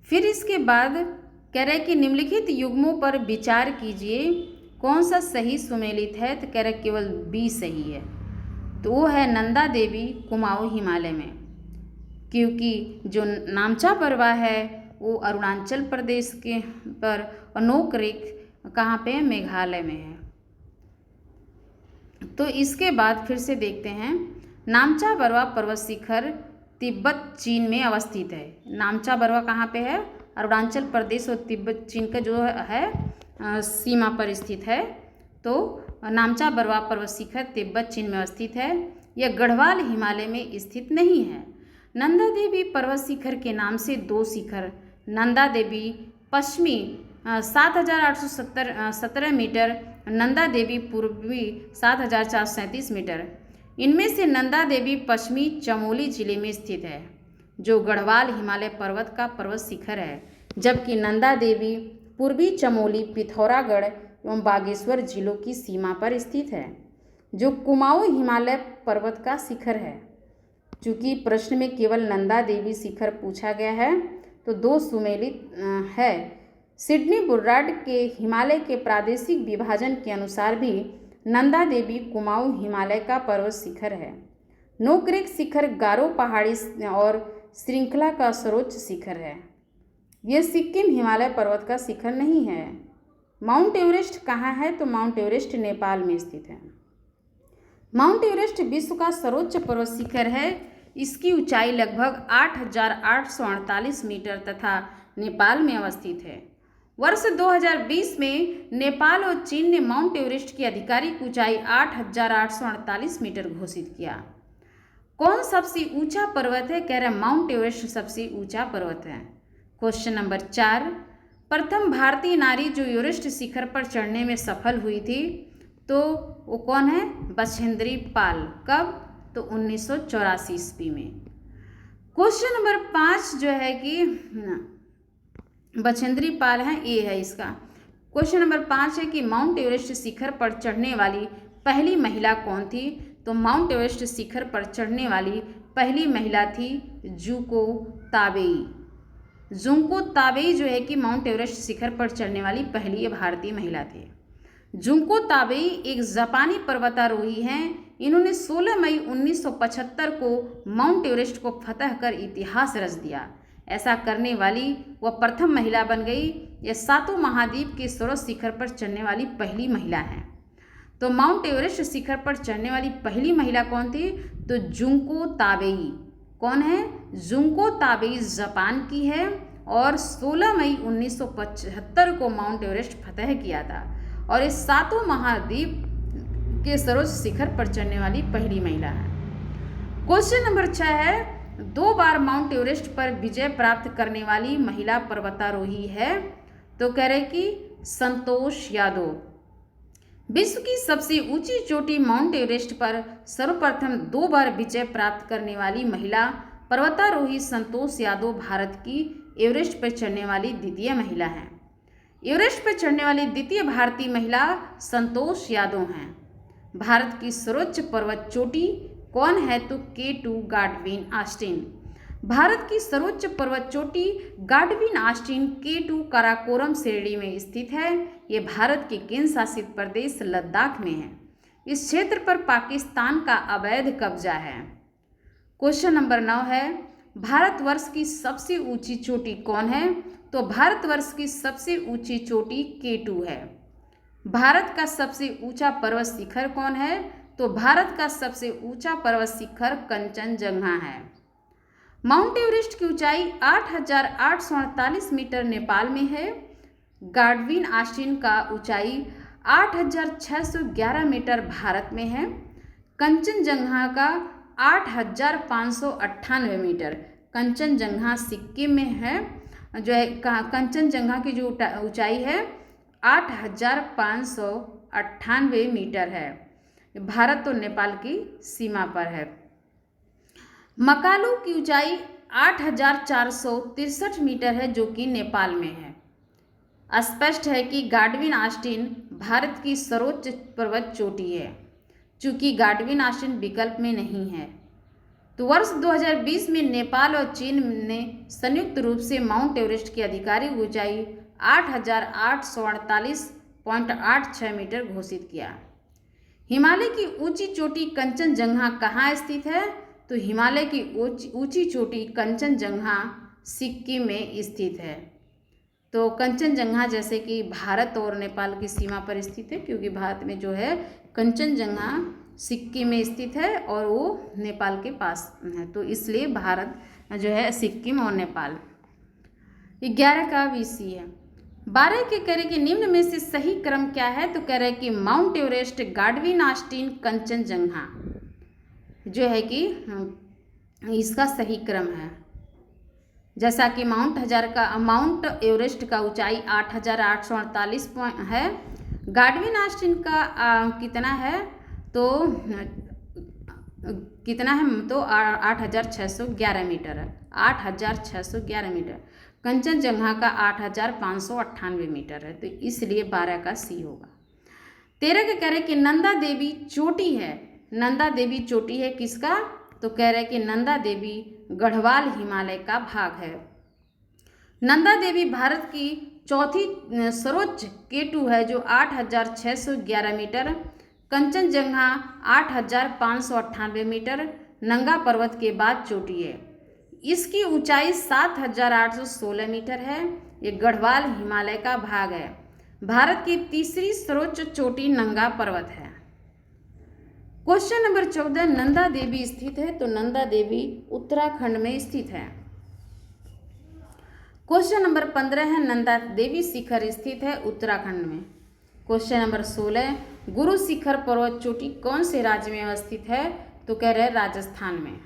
फिर इसके बाद कह रहे कि निम्नलिखित युग्मों पर विचार कीजिए, कौन सा सही सुमेलित है? तो कह रहे केवल बी सही है। तो वो है नंदा देवी कुमाऊं हिमालय में, क्योंकि जो नामचा परवा है वो अरुणाचल प्रदेश के पर, और नोकरेक कहाँ पे है? मेघालय में है। तो इसके बाद फिर से देखते हैं, नामचा बरवा पर्वत शिखर तिब्बत चीन में अवस्थित है। नामचा बरवा कहाँ पे है? अरुणाचल प्रदेश और तिब्बत चीन का जो है सीमा पर स्थित है। तो नामचा बरवा पर्वत शिखर तिब्बत चीन में अवस्थित है। यह गढ़वाल हिमालय में स्थित नहीं है। नंदा देवी पर्वत शिखर के नाम से दो शिखर, नंदा देवी पश्चिमी 7,817 मीटर नंदा देवी पूर्वी 7,437 मीटर। इनमें से नंदा देवी पश्चिमी चमोली जिले में स्थित है, जो गढ़वाल हिमालय पर्वत का पर्वत शिखर है, जबकि नंदा देवी पूर्वी चमोली, पिथौरागढ़ एवं बागेश्वर जिलों की सीमा पर स्थित है, जो कुमाऊं हिमालय पर्वत का शिखर है। चूंकि प्रश्न में केवल नंदा देवी शिखर पूछा गया है, तो दो सुमेलित है। सिडनी बुर्राड के हिमालय के प्रादेशिक विभाजन के अनुसार भी नंदा देवी कुमाऊं हिमालय का पर्वत शिखर है। नोकरेक शिखर गारो पहाड़ी और श्रृंखला का सर्वोच्च शिखर है। यह सिक्किम हिमालय पर्वत का शिखर नहीं है। माउंट एवरेस्ट कहाँ है? तो माउंट एवरेस्ट नेपाल में स्थित है। माउंट एवरेस्ट विश्व का सर्वोच्च पर्वत शिखर है। इसकी ऊंचाई लगभग 8,848 मीटर तथा नेपाल में अवस्थित है। वर्ष 2020 में नेपाल और चीन ने माउंट एवरेस्ट की आधिकारिक ऊंचाई 8,848 मीटर घोषित किया। कौन सबसे ऊंचा पर्वत है? कह रहे माउंट एवरेस्ट सबसे ऊंचा पर्वत है। क्वेश्चन नंबर 4, प्रथम भारतीय नारी जो एवरेस्ट शिखर पर चढ़ने में सफल हुई थी, तो वो कौन है? बछेंद्री पाल। कब? तो 1984 ईस्वी में। क्वेश्चन नंबर 5 जो है कि बछेंद्री पाल है, ए है इसका। क्वेश्चन नंबर 5 है कि माउंट एवरेस्ट शिखर पर चढ़ने वाली पहली महिला कौन थी? तो माउंट एवरेस्ट शिखर पर चढ़ने वाली पहली महिला थी जुको ताबेई। जुंको ताबेई जो है कि माउंट एवरेस्ट शिखर पर चढ़ने वाली पहली भारतीय महिला थी। जुंको ताबेई एक जापानी पर्वतारोही हैं। इन्होंने 16 मई 1975 को माउंट एवरेस्ट को फतह कर इतिहास रच दिया। ऐसा करने वाली वह प्रथम महिला बन गई। यह 7 महाद्वीप के सर्वोच्च शिखर पर चढ़ने वाली पहली महिला है। तो माउंट एवरेस्ट शिखर पर चढ़ने वाली पहली महिला कौन थी? तो जुंको ताबेई। कौन है? जुंको ताबेई जापान की है और 16 मई 1975 को माउंट एवरेस्ट फतह किया था और इस 7 महाद्वीप के सर्वोच्च शिखर पर चढ़ने वाली पहली महिला है। क्वेश्चन नंबर 6 है, 2 बार माउंट एवरेस्ट पर विजय प्राप्त करने वाली महिला पर्वतारोही है, तो कह रहे कि संतोष यादव। विश्व की सबसे ऊंची चोटी माउंट एवरेस्ट पर सर्वप्रथम 2 बार विजय प्राप्त करने वाली महिला पर्वतारोही संतोष यादव भारत की एवरेस्ट पर चढ़ने वाली द्वितीय महिला है। एवरेस्ट पर चढ़ने वाली द्वितीय भारतीय महिला संतोष यादव हैं। भारत की सर्वोच्च पर्वत चोटी कौन है? तो K2 गाडविन ऑस्टिन। भारत की सर्वोच्च पर्वत चोटी गाडविन ऑस्टिन K2 काराकोरम श्रेणी में स्थित है। ये भारत के केंद्र शासित प्रदेश लद्दाख में है। इस क्षेत्र पर पाकिस्तान का अवैध कब्जा है। क्वेश्चन नंबर 9 है, भारतवर्ष की सबसे ऊंची चोटी कौन है? तो भारतवर्ष की सबसे ऊंची चोटी K2 है। भारत का सबसे ऊंचा पर्वत शिखर कौन है? तो भारत का सबसे ऊंचा पर्वत शिखर कंचनजंगा है। माउंट एवरेस्ट की ऊंचाई 8,848 मीटर नेपाल में है। गाडविन ऑस्टिन का ऊंचाई 8,611 मीटर भारत में है। कंचनजंगा का 8,598 मीटर। कंचनजंगा सिक्किम में है। जो है कंचनजंगा की जो ऊंचाई है 8,598 मीटर है। भारत और नेपाल की सीमा पर है। मकालू की ऊंचाई 8,463 मीटर है, जो कि नेपाल में है। स्पष्ट है कि गाडविन ऑस्टिन भारत की सर्वोच्च पर्वत चोटी है, चूंकि गाडविन ऑस्टिन विकल्प में नहीं है। तो वर्ष 2020 में नेपाल और चीन ने संयुक्त रूप से माउंट एवरेस्ट की आधिकारिक ऊंचाई 8,848.86 मीटर घोषित किया। हिमालय की ऊंची चोटी कंचनजंगा कहाँ स्थित है? तो हिमालय की ऊंची चोटी कंचनजंगा सिक्किम में स्थित है। तो कंचनजंगा जैसे कि भारत और नेपाल की सीमा पर स्थित है, क्योंकि भारत में जो है कंचनजंगा सिक्किम में स्थित है और वो नेपाल के पास है, तो इसलिए भारत जो है सिक्किम और नेपाल। 11 का VC है। 12 के कह रहे कि निम्न में से सही क्रम क्या है? तो कह रहे कि माउंट एवरेस्ट, गाडविन ऑस्टिन, कंचनजंगा जो है कि इसका सही क्रम है। जैसा कि माउंट एवरेस्ट का ऊंचाई 8,848 है गाडविन ऑस्टिन का कितना है तो 8,611 मीटर है, 8,611 मीटर। कंचनजंगा का 8,598 मीटर है, तो इसलिए 12 का सी होगा। 13 के कह रहे कि नंदा देवी चोटी है, नंदा देवी चोटी है किसका, तो कह रहे कि नंदा देवी गढ़वाल हिमालय का भाग है। नंदा देवी भारत की चौथी सर्वोच्च केटू है जो 8,611 मीटर, कंचनजंगा 8,598 मीटर नंगा पर्वत के बाद चोटी है। इसकी ऊंचाई 7,816 मीटर है। ये गढ़वाल हिमालय का भाग है। भारत की तीसरी सर्वोच्च चोटी नंगा पर्वत है। क्वेश्चन नंबर 14, नंदा देवी स्थित है, तो नंदा देवी उत्तराखंड में स्थित है। क्वेश्चन नंबर 15 है, नंदा देवी शिखर स्थित है उत्तराखंड में। क्वेश्चन नंबर 16, गुरु शिखर पर्वत चोटी कौन से राज्य में अवस्थित है, तो कह रहे राजस्थान में।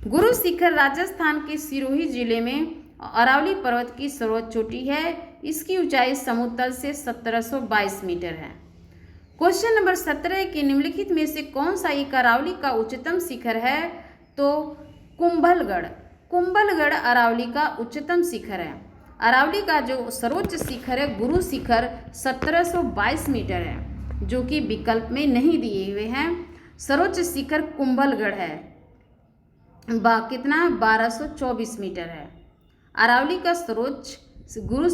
गुरु शिखर राजस्थान के सिरोही जिले में अरावली पर्वत की सर्वोच्च चोटी है। इसकी ऊंचाई समुद्र तल से 1722 मीटर है। क्वेश्चन नंबर 17 कि निम्नलिखित में से कौन सा एक अरावली का उच्चतम शिखर है, तो कुंभलगढ़। कुंभलगढ़ अरावली का उच्चतम शिखर है। अरावली का जो सर्वोच्च शिखर है गुरु शिखर 1722 मीटर है, जो कि विकल्प में नहीं दिए हुए हैं। सर्वोच्च शिखर कुंभलगढ़ है, कितना 1224 मीटर है। अरावली का सर्वोच्च गुरु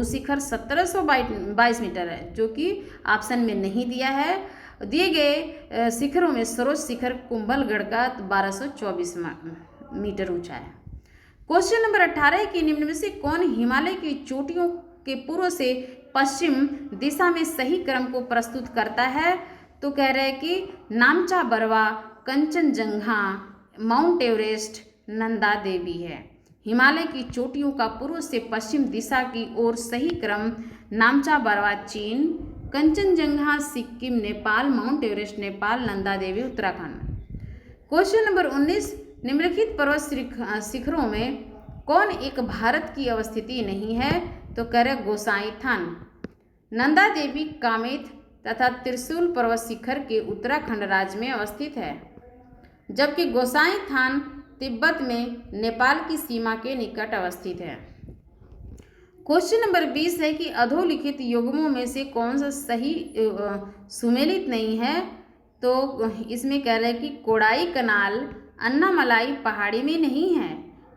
शिखर 1722 मीटर है, जो कि ऑप्शन में नहीं दिया है। दिए गए शिखरों में सर्वोच्च शिखर कुंभलगढ़ का 1224 मीटर ऊंचा है। क्वेश्चन नंबर 18 कि निम्न में से कौन हिमालय की चोटियों के पूर्व से पश्चिम दिशा में सही क्रम को प्रस्तुत करता है, तो कह रहे हैं कि नामचा बरवा, कंचनजंगा, माउंट एवरेस्ट, नंदा देवी है। हिमालय की चोटियों का पूर्व से पश्चिम दिशा की ओर सही क्रम नामचा बरवा चीन, Kanchenjunga Sikkim Nepal, mount Everest Nepal, Nanda Devi Uttarakhand. Question number 19 निम्नलिखित पर्वत शिखरों में कौन एक भारत की अवस्थिति नहीं है, तो कह रहे गोसाई थान। नंदा देवी कामेत तथा त्रिशूल पर्वत शिखर के उत्तराखंड राज्य में अवस्थित है, जबकि गोसाई थान तिब्बत में नेपाल की सीमा के निकट अवस्थित है। क्वेश्चन नंबर 20 है कि अधोलिखित युग्मों में से कौन सा सही सुमेलित नहीं है, तो इसमें कह रहे हैं कि कोडाई कनाल अन्नामलाई पहाड़ी में नहीं है,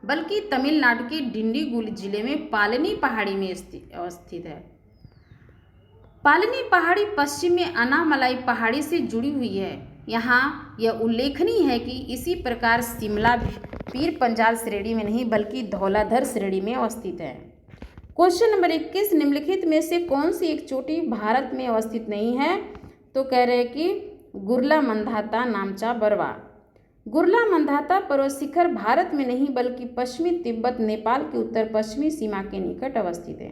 बल्कि तमिलनाडु के डिंडीगुल जिले में पालनी पहाड़ी में अवस्थित है। पालनी पहाड़ी पश्चिम में अन्नामलाई पहाड़ी से जुड़ी हुई है। यहाँ यह उल्लेखनीय है कि इसी प्रकार शिमला पीर पंजाल श्रेणी में नहीं बल्कि धौलाधर श्रेणी में अवस्थित है। क्वेश्चन नंबर 21 निम्नलिखित में से कौन सी एक चोटी भारत में अवस्थित नहीं है, तो कह रहे हैं कि गुरला मंधाता नामचा बरवा। गुरला मंधाता पर्वत शिखर भारत में नहीं बल्कि पश्चिमी तिब्बत नेपाल की उत्तर पश्चिमी सीमा के निकट अवस्थित है।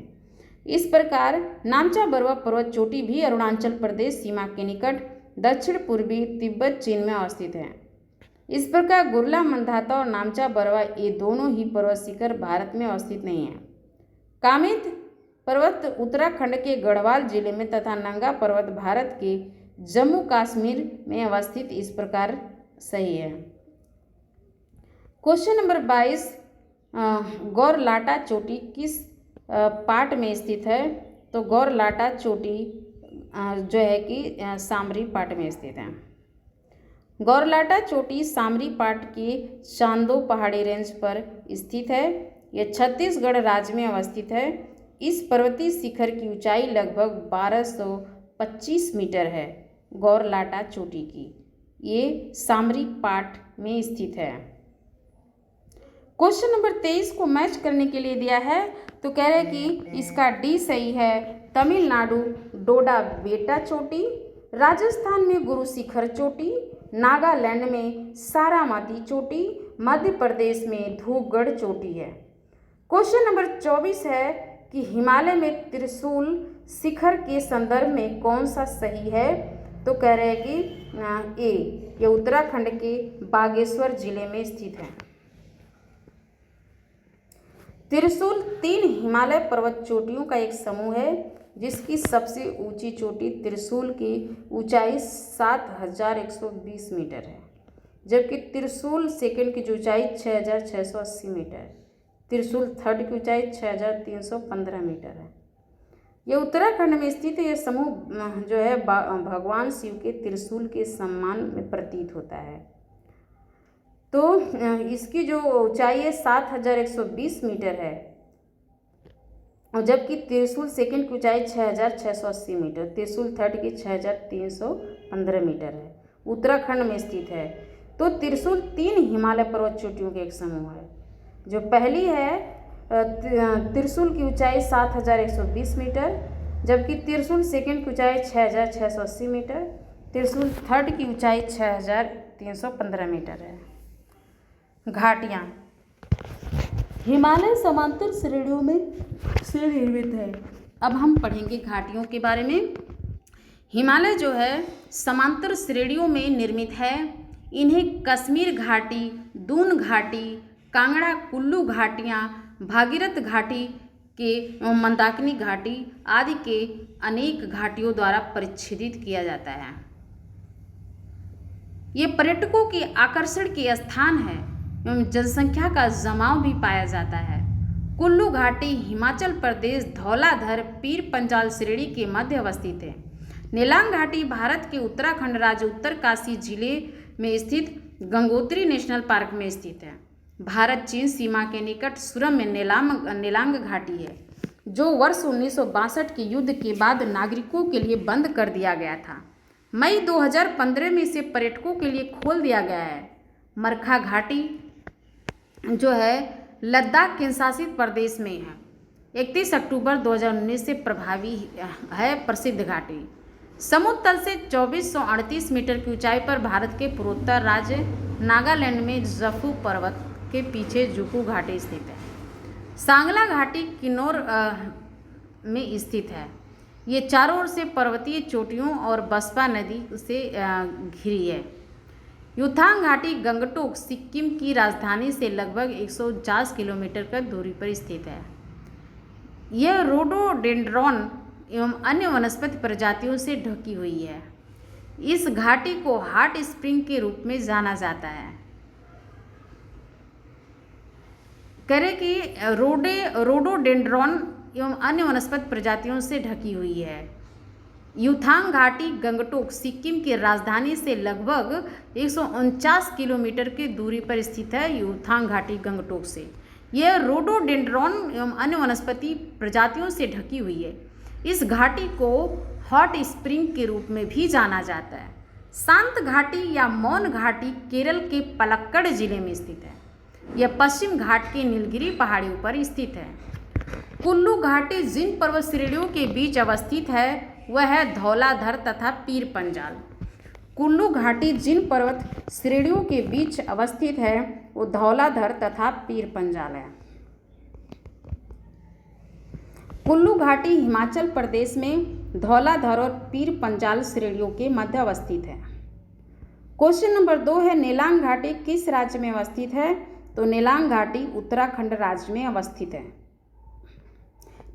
इस प्रकार नामचा बरवा पर्वत चोटी भी अरुणाचल प्रदेश सीमा के निकट दक्षिण पूर्वी तिब्बत चीन में अवस्थित है। इस प्रकार गुरला मंधाता और नामचा बरवा ये दोनों ही पर्वत शिखर भारत में अवस्थित नहीं है। कामेत पर्वत उत्तराखंड के गढ़वाल जिले में तथा नंगा पर्वत भारत के जम्मू कश्मीर में अवस्थित इस प्रकार सही है। क्वेश्चन नंबर 22 गौरलाटा चोटी किस पार्ट में स्थित है, तो गौरलाटा चोटी जो है कि सामरी पार्ट में स्थित है। गौरलाटा चोटी सामरी पार्ट की चांदो पहाड़ी रेंज पर स्थित है। यह छत्तीसगढ़ राज्य में अवस्थित है। इस पर्वतीय शिखर की ऊंचाई लगभग 1225 मीटर है। गौरलाटा चोटी की ये सामरी पार्ट में स्थित है। क्वेश्चन नंबर 23 को मैच करने के लिए दिया है, तो कह रहे हैं कि इसका डी सही है। तमिलनाडु डोडा बेटा चोटी, राजस्थान में गुरु शिखर चोटी, नागालैंड में सारामती चोटी, मध्य प्रदेश में धूपगढ़ चोटी है। क्वेश्चन नंबर 24 है कि हिमालय में त्रिशूल शिखर के संदर्भ में कौन सा सही है, तो कह रहे हैं कि ए, यह उत्तराखंड के बागेश्वर जिले में स्थित है। त्रिशूल 3 हिमालय पर्वत चोटियों का एक समूह है। जिसकी सबसे ऊंची चोटी त्रिशूल की ऊंचाई 7120 मीटर है, जबकि त्रिशूल सेकंड की ऊंचाई 6680 मीटर, त्रिशूल थर्ड की ऊंचाई 6315 मीटर है। यह उत्तराखंड में स्थित है। यह समूह जो है भगवान शिव के त्रिशूल के सम्मान में प्रतीत होता है। तो इसकी जो ऊंचाई है 7120 मीटर है, और जबकि त्रिशूल सेकंड की ऊंचाई 6680 मीटर, त्रिशूल थर्ड की 6315 मीटर है, उत्तराखंड में स्थित है। तो त्रिशूल 3 हिमालय पर्वत चोटियों के एक समूह है। जो पहली है त्रिशूल की ऊंचाई 7120 मीटर, जबकि त्रिशूल सेकंड की ऊंचाई 6680 मीटर, त्रिशूल थर्ड की ऊंचाई 6315 मीटर है। घाटियाँ हिमालय समांतर श्रेणियों में से निर्मित है। अब हम पढ़ेंगे घाटियों के बारे में। हिमालय जो है समांतर श्रेणियों में निर्मित है। इन्हें कश्मीर घाटी, दून घाटी, कांगड़ा कुल्लू घाटियाँ, भागीरथ घाटी के मंदाकिनी घाटी आदि के अनेक घाटियों द्वारा परिच्छेदित किया जाता है। ये पर्यटकों के आकर्षण के स्थान है एवं जनसंख्या का जमाव भी पाया जाता है। कुल्लू घाटी हिमाचल प्रदेश धौलाधर पीर पंजाल श्रेणी के मध्य अवस्थित है। नेलांग घाटी भारत के उत्तराखंड राज्य उत्तरकाशी जिले में स्थित गंगोत्री नेशनल पार्क में स्थित है। भारत चीन सीमा के निकट सुरम में नेलांग घाटी है, जो वर्ष 1962 के युद्ध के बाद नागरिकों के लिए बंद कर दिया गया था। मई 2015 में इसे पर्यटकों के लिए खोल दिया गया है। मरखा घाटी जो है लद्दाख केंद्रशासित प्रदेश में है। 31 अक्टूबर 2019 से प्रभावी है प्रसिद्ध घाटी। समुद्र तल से 2438 मीटर की ऊंचाई पर भारत के पूर्वोत्तर राज्य नागालैंड में जफू पर्वत के पीछे जुकू घाटी स्थित है। सांगला घाटी किन्नौर में स्थित है। ये चारों ओर से पर्वतीय चोटियों और बसपा नदी से घिरी है। युथांग घाटी गंगटोक सिक्किम की राजधानी से लगभग 149 किलोमीटर की दूरी पर स्थित है। यह रोडोडेंड्रॉन एवं अन्य वनस्पति प्रजातियों से ढकी हुई है। इस घाटी को हॉट स्प्रिंग के रूप में जाना जाता है। करें कि रोडोडेंड्रॉन एवं अन्य वनस्पति प्रजातियों से ढकी हुई है। युथांग घाटी गंगटोक सिक्किम की राजधानी से लगभग 149 किलोमीटर की दूरी पर स्थित है। युथांग घाटी गंगटोक से यह रोडोडेंड्रॉन एवं अन्य वनस्पति प्रजातियों से ढकी हुई है। इस घाटी को हॉट स्प्रिंग के रूप में भी जाना जाता है। शांत घाटी या मौन घाटी केरल के पलक्कड़ जिले में स्थित है। यह पश्चिम घाट के नीलगिरी पहाड़ियों पर स्थित है। कुल्लू घाटी जिन पर्वत श्रेणियों के बीच अवस्थित है वह है धौलाधर तथा पीर पंजाल। कुल्लू घाटी जिन पर्वत श्रेणियों के बीच अवस्थित है वो धौलाधर तथा पीर पंजाल है। कुल्लू घाटी हिमाचल प्रदेश में धौलाधर और पीर पंजाल श्रेणियों के मध्य अवस्थित है। क्वेश्चन नंबर 2 है नेलांग घाटी किस राज्य में अवस्थित है? तो नेलांग घाटी उत्तराखंड राज्य में अवस्थित है।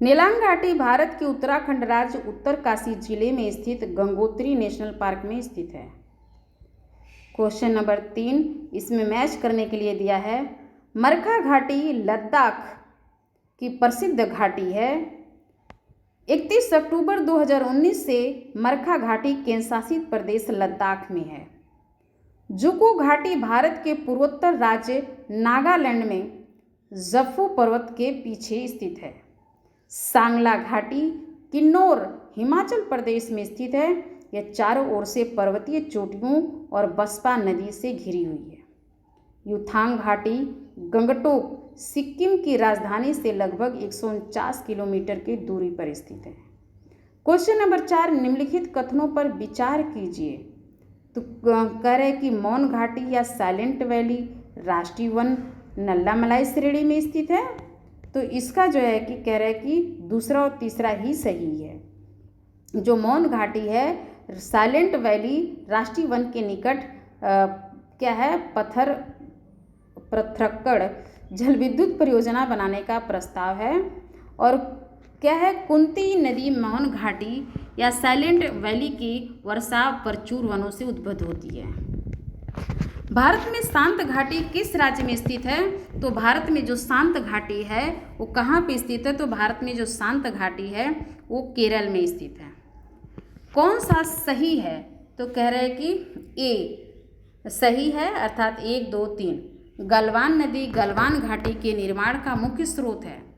नेलांग घाटी भारत के उत्तराखंड राज्य उत्तरकाशी जिले में स्थित गंगोत्री नेशनल पार्क में स्थित है। क्वेश्चन नंबर 3 इसमें मैच करने के लिए दिया है। मरखा घाटी लद्दाख की प्रसिद्ध घाटी है। 31 अक्टूबर 2019 से मरखा घाटी केंद्रशासित प्रदेश लद्दाख में है। जुकू घाटी भारत के पूर्वोत्तर राज्य नागालैंड में जफू पर्वत के पीछे स्थित है। सांगला घाटी किन्नौर हिमाचल प्रदेश में स्थित है। यह चारों ओर से पर्वतीय चोटियों और बसपा नदी से घिरी हुई है। युथांग घाटी गंगटोक सिक्किम की राजधानी से लगभग 149 किलोमीटर की दूरी पर स्थित है। क्वेश्चन नंबर 4 निम्नलिखित कथनों पर विचार कीजिए। तो कह रहे कि मौन घाटी या साइलेंट वैली राष्ट्रीय वन नल्लामलाई श्रेणी में स्थित है। तो इसका जो है कि कह रहे कि दूसरा और तीसरा ही सही है। जो मौन घाटी है साइलेंट वैली राष्ट्रीय वन के निकट क्या है पथरक्कड़ जल विद्युत परियोजना बनाने का प्रस्ताव है। और क्या है? कुंती नदी मौन घाटी या साइलेंट वैली की वर्षा प्रचुर वनों से उद्भूत होती है। भारत में शांत घाटी किस राज्य में स्थित है? तो भारत में जो शांत घाटी है वो कहाँ पे स्थित है? तो भारत में जो शांत घाटी है वो केरल में स्थित है। कौन सा सही है? तो कह रहे हैं कि ए सही है, अर्थात 1, 2, 3। गलवान नदी गलवान घाटी के निर्माण का मुख्य स्रोत है।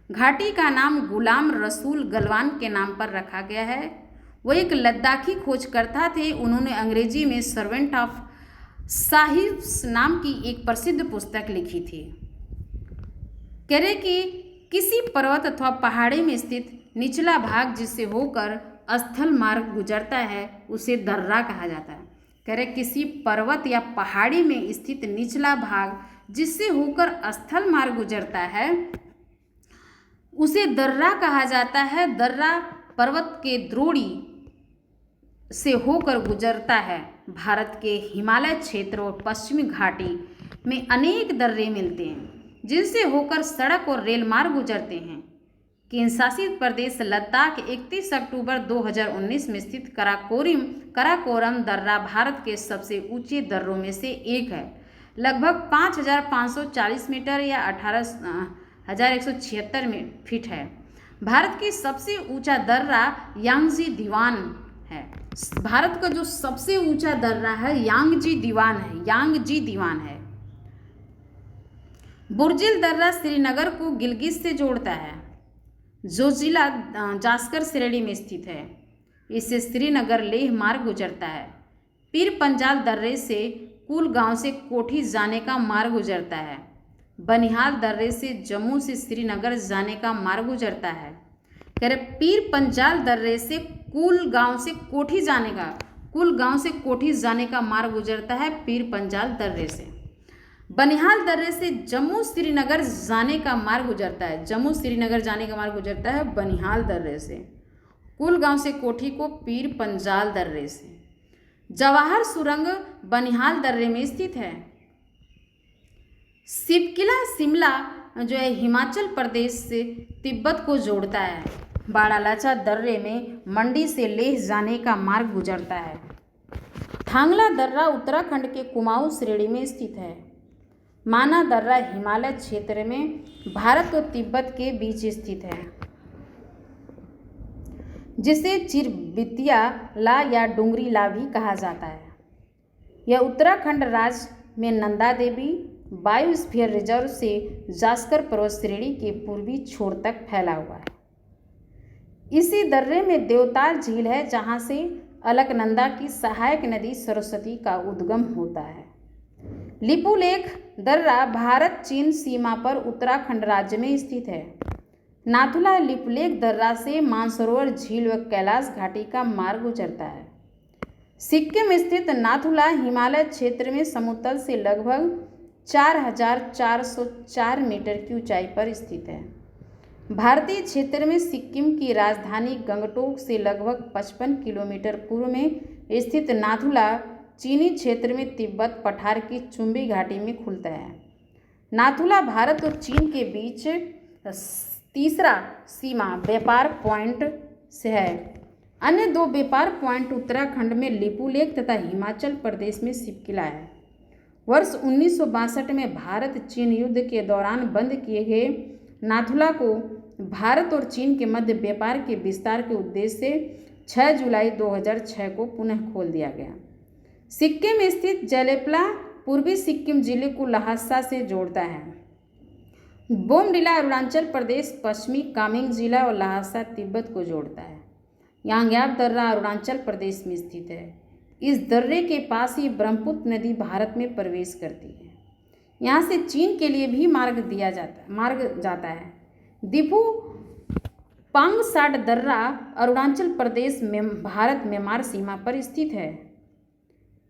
घाटी का नाम गुलाम रसूल गलवान के नाम पर रखा गया है। वो एक लद्दाखी खोजकर्ता थे। उन्होंने अंग्रेजी में सर्वेंट ऑफ साहिब्स नाम की एक प्रसिद्ध पुस्तक लिखी थी। कह रहे कि किसी पर्वत अथवा पहाड़ी में स्थित निचला भाग जिससे होकर स्थल मार्ग गुजरता है उसे दर्रा कहा जाता है। कह रहे किसी पर्वत या पहाड़ी में स्थित निचला भाग जिससे होकर स्थल मार्ग गुजरता है उसे दर्रा कहा जाता है। दर्रा पर्वत के द्रोणी से होकर गुजरता है। भारत के हिमालय क्षेत्र और पश्चिमी घाटी में अनेक दर्रे मिलते हैं जिनसे होकर सड़क और रेल मार्ग गुजरते हैं। केंद्र शासित प्रदेश लद्दाख 31 अक्टूबर 2019 में स्थित कराकोरम दर्रा भारत के सबसे ऊंचे दर्रों में से एक है। लगभग 5,540 मीटर या 18,176 फीट है। भारत की सबसे ऊंचा दर्रा यांगजी दीवान है। भारत का जो सबसे ऊंचा दर्रा है यांगजी दीवान है। बुर्जिल दर्रा श्रीनगर को गिलगित से जोड़ता है जो जिला जास्कर श्रेणी में स्थित है। इससे श्रीनगर लेह मार्ग गुजरता है। पीर पंजाल दर्रे से कुलगांव से कोठी जाने का मार्ग गुजरता है। बनिहाल दर्रे से जम्मू से श्रीनगर जाने का मार्ग गुजरता है। कह रहे पीर पंजाल दर्रे से कुलगांव से कोठी जाने का मार्ग गुजरता है पीर पंजाल दर्रे से। बनिहाल दर्रे से जम्मू श्रीनगर जाने का मार्ग गुजरता है बनिहाल दर्रे से। कुलगांव से कोठी को पीर पंजाल दर्रे से। जवाहर सुरंग बनिहाल दर्रे में स्थित है। शिवकिला शिमला जो है हिमाचल प्रदेश से तिब्बत को जोड़ता है। बाड़ालाचा दर्रे में मंडी से लेह जाने का मार्ग गुजरता है। थांगला दर्रा उत्तराखंड के कुमाऊं श्रेणी में स्थित है। माना दर्रा हिमालय क्षेत्र में भारत और तिब्बत के बीच स्थित है जिसे चिरबितिया ला या डुंगरी ला भी कहा जाता है। यह उत्तराखंड राज्य में नंदा देवी बायोस्फीयर रिजर्व से जास्कर पर्वत श्रेणी के पूर्वी छोर तक फैला हुआ है। इसी दर्रे में देवताल झील है जहाँ से अलकनंदा की सहायक नदी सरस्वती का उद्गम होता है। लिपुलेख दर्रा भारत चीन सीमा पर उत्तराखंड राज्य में स्थित है। नाथुला लिपुलेख दर्रा से मानसरोवर झील व कैलाश घाटी का मार्ग गुजरता है। सिक्किम स्थित नाथुला हिमालय क्षेत्र में समतल से लगभग 4,404 मीटर की ऊंचाई पर स्थित है। भारतीय क्षेत्र में सिक्किम की राजधानी गंगटोक से लगभग 55 किलोमीटर पूर्व में स्थित नाथुला चीनी क्षेत्र में तिब्बत पठार की चुंबी घाटी में खुलता है। नाथुला भारत और चीन के बीच तीसरा सीमा व्यापार पॉइंट से है। अन्य दो व्यापार पॉइंट उत्तराखंड में लिपुलेख तथा हिमाचल प्रदेश में शिवकिला है। वर्ष 1962 में भारत चीन युद्ध के दौरान बंद किए गए नाथुला को भारत और चीन के मध्य व्यापार के विस्तार के उद्देश्य से 6 जुलाई 2006 को पुनः खोल दिया गया। सिक्किम स्थित जलेपला पूर्वी सिक्किम जिले को लहासा से जोड़ता है। बोमडिला अरुणाचल प्रदेश पश्चिमी कामेंग जिला और लहासा तिब्बत को जोड़ता है। यांग्याप दर्रा अरुणाचल प्रदेश में स्थित है। इस दर्रे के पास ही ब्रह्मपुत्र नदी भारत में प्रवेश करती है। यहाँ से चीन के लिए भी मार्ग जाता है। दिफू पांगसाट दर्रा अरुणाचल प्रदेश में भारत म्यांमार सीमा पर स्थित है।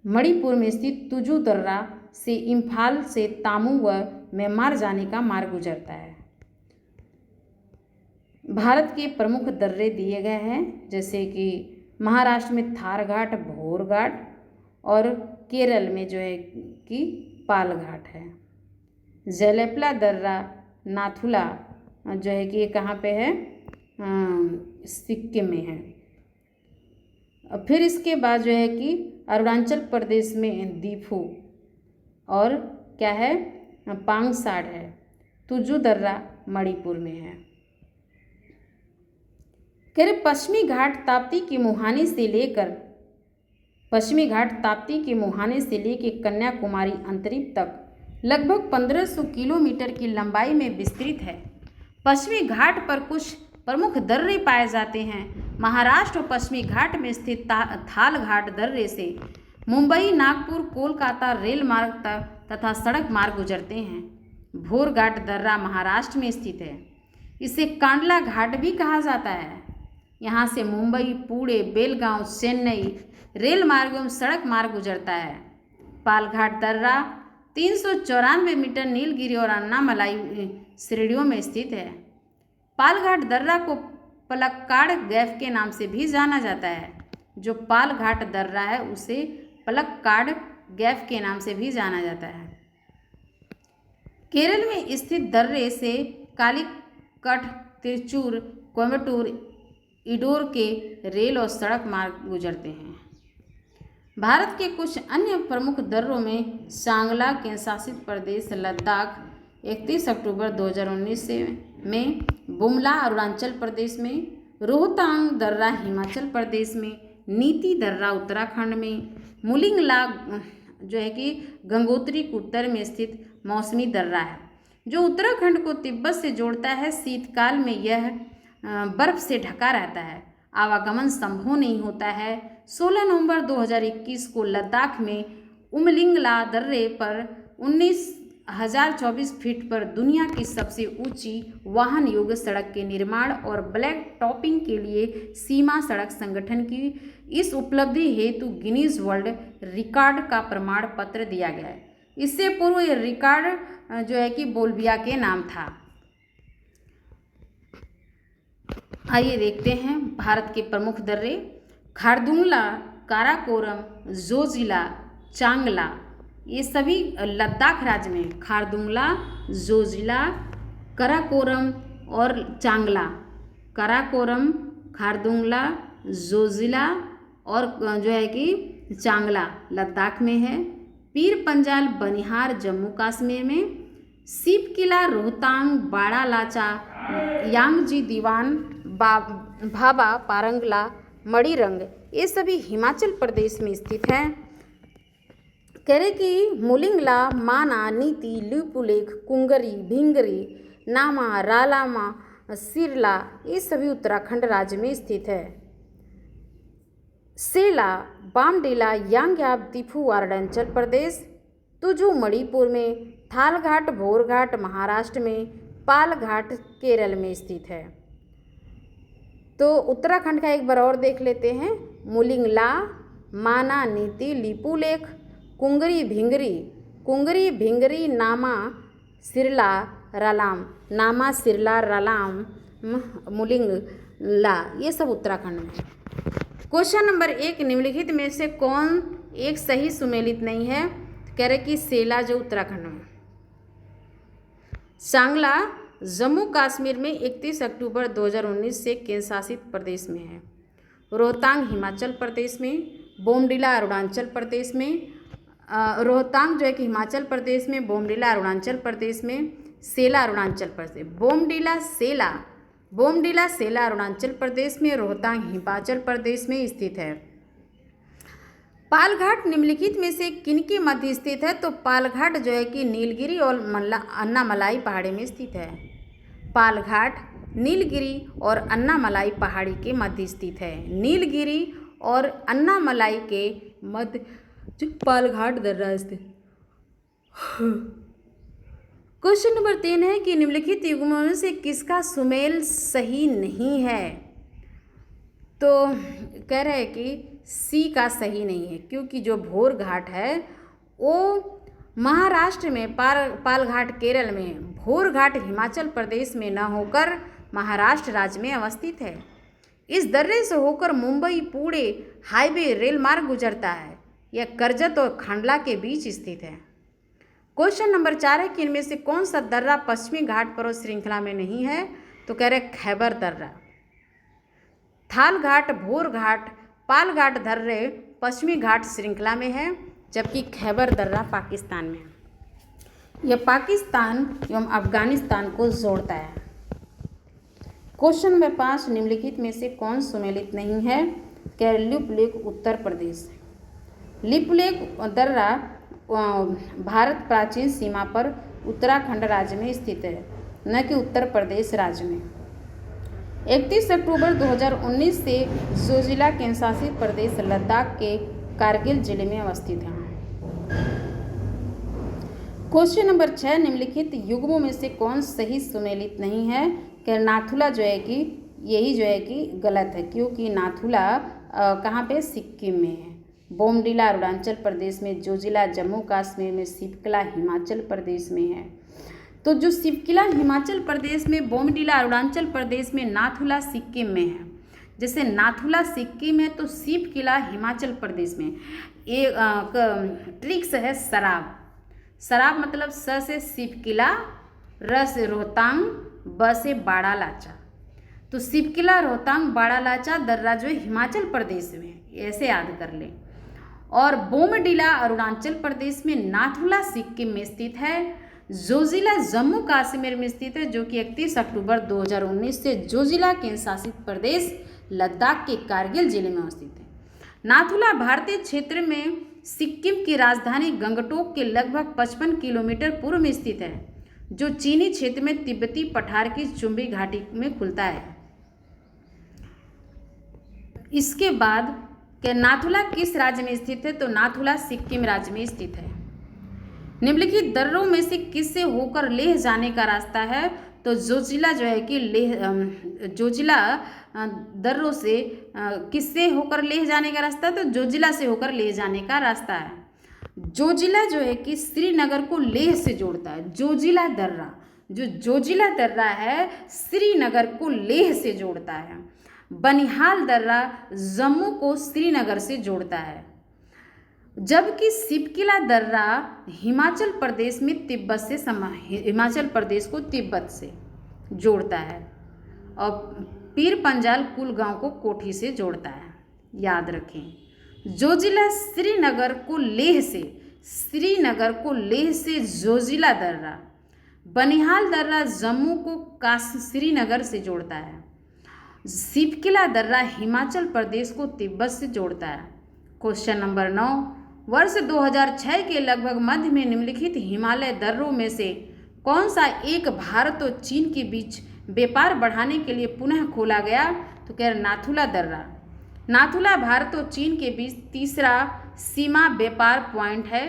मणिपुर में स्थित तुजू दर्रा से इम्फाल से तामू व म्यांमार जाने का मार्ग गुजरता है। भारत के प्रमुख दर्रे दिए गए हैं जैसे कि महाराष्ट्र में थार घाट, भोर घाट और केरल में जो है कि पाल घाट है। जलेपला दर्रा नाथुला जो है कि ये कहाँ पे है? सिक्किम में है। और फिर इसके बाद जो है कि अरुणाचल प्रदेश में दीफू, और क्या है, पांगसाड़ है। तुजू दर्रा मणिपुर में है। कह रहे पश्चिमी घाट ताप्ती की मुहाने से लेकर कन्याकुमारी अंतरिक्ष तक लगभग 1500 किलोमीटर की लंबाई में विस्तृत है। पश्चिमी घाट पर कुछ प्रमुख दर्रे पाए जाते हैं। महाराष्ट्र और पश्चिमी घाट में स्थित थाल घाट दर्रे से मुंबई, नागपुर, कोलकाता रेल मार्ग तथा सड़क मार्ग गुजरते हैं। भोर घाट दर्रा महाराष्ट्र में स्थित है। इसे कांडला घाट भी कहा जाता है। यहाँ से मुंबई, पुणे, बेलगांव, चेन्नई रेल मार्ग एवं सड़क मार्ग गुजरता है। पालघाट दर्रा 394 मीटर नीलगिरी और अन्नामलाई श्रेणियों में स्थित है। पालघाट दर्रा को पलक्काड़ गैफ के नाम से भी जाना जाता है। जो पालघाट दर्रा है उसे पलक्काड़ गैफ के नाम से भी जाना जाता है। केरल में स्थित दर्रे से कालीकट, तिरुचूर, कोयम्बटूर, इडोर के रेल और सड़क मार्ग गुजरते हैं। भारत के कुछ अन्य प्रमुख दर्रों में सांगला केंद्र शासित प्रदेश लद्दाख 31 अक्टूबर 2019 में, बुमला अरुणाचल प्रदेश में, रोहतांग दर्रा हिमाचल प्रदेश में, नीति दर्रा उत्तराखंड में, मुलिंगला जो है कि गंगोत्री के उत्तर में स्थित मौसमी दर्रा है जो उत्तराखंड को तिब्बत से जोड़ता है। शीतकाल में यह बर्फ से ढका रहता है, आवागमन संभव नहीं होता है। 16 नवंबर 2021 को लद्दाख में उमलिंगला दर्रे पर 19,024 फीट पर दुनिया की सबसे ऊंची वाहन योग्य सड़क के निर्माण और ब्लैक टॉपिंग के लिए सीमा सड़क संगठन की इस उपलब्धि हेतु गिनीज वर्ल्ड रिकॉर्ड का प्रमाण पत्र दिया गया है। इससे पूर्व यह रिकॉर्ड जो है कि बोल्विया के नाम था। आइए देखते हैं भारत के प्रमुख दर्रे। खारदुंगला, काराकोरम, जोजिला, चांगला, ये सभी लद्दाख राज्य में खारदुंगला, जोजिला, काराकोरम और चांगला। काराकोरम, खारदुंगला, जोजिला और जो है कि चांगला लद्दाख में है। पीर पंजाल बनिहार जम्मू कश्मीर में, सीप किला रोहतांग, बाड़ा लाचा, यांगजी दीवान, भाबा पारंगला, मणिरंग, ये सभी हिमाचल प्रदेश में स्थित हैं। कह रहे कि मुलिंगला, माना, नीति, लिपुलेख, कुंगरी, भिंगरी, नामा, रालामा, सिरला, ये सभी उत्तराखंड राज्य में स्थित है। सेला, बामडीला, यांग्याब, तिफू अरुणाचल प्रदेश, तुजू मणिपुर में, थालघाट भोरघाट महाराष्ट्र में, पालघाट केरल में स्थित है। तो उत्तराखंड का एक बार और देख लेते हैं। मुलिंगला, माना, नीति, लिपुलेख, कुंगरी भिंगरी, नामा, सिरला, रालाम, मुलिंगला, ये सब उत्तराखंड में। क्वेश्चन नंबर 1, निम्नलिखित में से कौन एक सही सुमेलित नहीं है? कह रहे कि सेला जो उत्तराखंड में। सांगला जम्मू कश्मीर में 31 अक्टूबर 2019 से केंद्र शासित प्रदेश में है। रोहतांग हिमाचल प्रदेश में, बोमडिला अरुणाचल प्रदेश में, रोहतांग जो है कि हिमाचल प्रदेश में, बोमडिला अरुणाचल प्रदेश में, सेला अरुणाचल प्रदेश, बोमडिला सेला अरुणाचल प्रदेश में, रोहतांग हिमाचल प्रदेश में स्थित है। पालघाट निम्नलिखित में से किनके मध्य स्थित है? तो पालघाट जो है कि नीलगिरी और अन्नामलाई पहाड़ी में स्थित है। पालघाट नीलगिरी और अन्नामलाई पहाड़ी के मध्य स्थित है। नीलगिरी और अन्नामलाई के मध्य जो पालघाट दर्रा स्थित। क्वेश्चन नंबर 3 है कि निम्नलिखित युग्मों में से किसका सुमेल सही नहीं है? तो कह रहे हैं कि सी का सही नहीं है, क्योंकि जो भोर घाट है वो महाराष्ट्र में, पालघाट केरल में, भोर घाट हिमाचल प्रदेश में न होकर महाराष्ट्र राज्य में अवस्थित है। इस दर्रे से होकर मुंबई पुणे हाईवे रेल मार्ग गुजरता है। यह कर्जत और खांडला के बीच स्थित है। क्वेश्चन नंबर 4 है कि इनमें से कौन सा दर्रा पश्चिमी घाट पर्वत श्रृंखला में नहीं है? तो कह रहे खैबर दर्रा। थाल घाट, भोर घाट, पाल घाट दर्रे पश्चिमी घाट श्रृंखला में है, जबकि खैबर दर्रा पाकिस्तान में है। यह पाकिस्तान एवं अफगानिस्तान को जोड़ता है। क्वेश्चन नंबर 5, निम्नलिखित में से कौन सुमेलित नहीं है? लिपुलेख उत्तर प्रदेश। लिपुलेख दर्रा भारत प्राचीन सीमा पर उत्तराखंड राज्य में स्थित है, न कि उत्तर प्रदेश राज्य में। 31 अक्टूबर 2019 से जोजिला केंद्रशासित प्रदेश लद्दाख के कारगिल जिले में अवस्थित है। क्वेश्चन नंबर 6, निम्नलिखित युग्मों में से कौन सही सुमेलित नहीं है? कि नाथुला जो है कि यही जो है कि गलत है, क्योंकि नाथुला कहाँ पे? सिक्किम में है। बोमडिला अरुणाचल प्रदेश में, जोजिला जम्मू कश्मीर में, सिपकिला हिमाचल प्रदेश में है। तो जो सिपकिला हिमाचल प्रदेश में, बोमडिला अरुणाचल प्रदेश में, नाथुला सिक्किम में है। जैसे नाथुला सिक्किम है तो सिपकिला हिमाचल प्रदेश में। एक ट्रिक्स है शराब। शराब मतलब स से सिपकिला, र से रोहतांग, ब से बाड़ा लाचा। तो सिपकिला, रोहतांग, बाड़ा लाचा दर्रा जो है हिमाचल प्रदेश में, ऐसे याद कर लें। और बोमडिला अरुणाचल प्रदेश में, नाथुला सिक्किम में स्थित है, जोजिला जम्मू कश्मीर में स्थित है, जो कि 31 अक्टूबर 2019 से जोजिला केंद्रशासित प्रदेश लद्दाख के कारगिल जिले में स्थित है। नाथुला भारतीय क्षेत्र में सिक्किम की राजधानी गंगटोक के लगभग 55 किलोमीटर पूर्व में स्थित है, जो चीनी क्षेत्र में तिब्बती पठार की चुंबी घाटी में खुलता है। इसके बाद कि नाथुला किस राज्य में स्थित है? तो नाथुला सिक्किम राज्य में स्थित है। निम्नलिखित दर्रों में से किससे होकर लेह जाने का रास्ता है? तो जोजिला जो है कि जोजिला दर्रों से किससे होकर लेह जाने का रास्ता है? तो जोजिला से होकर लेह जाने का रास्ता है। जोजिला जो है कि श्रीनगर को लेह से जोड़ता है। जोजिला दर्रा, जो जोजिला दर्रा है, श्रीनगर को लेह से जोड़ता है। बनिहाल दर्रा जम्मू को श्रीनगर से जोड़ता है, जबकि सिपकिला दर्रा हिमाचल प्रदेश में तिब्बत से हिमाचल प्रदेश को तिब्बत से जोड़ता है, और पीर पंजाल कुलगांव को कोठी से जोड़ता है। याद रखें, जोजिला श्रीनगर को लेह से जोजिला दर्रा, बनिहाल दर्रा जम्मू को श्रीनगर से जोड़ता है, सिपकिला दर्रा हिमाचल प्रदेश को तिब्बत से जोड़ता है। क्वेश्चन नंबर 9, वर्ष 2006 के लगभग मध्य में निम्नलिखित हिमालय दर्रों में से कौन सा एक भारत और चीन के बीच व्यापार बढ़ाने के लिए पुनः खोला गया? तो कह रहे नाथुला दर्रा। नाथुला भारत और चीन के बीच तीसरा सीमा व्यापार पॉइंट है।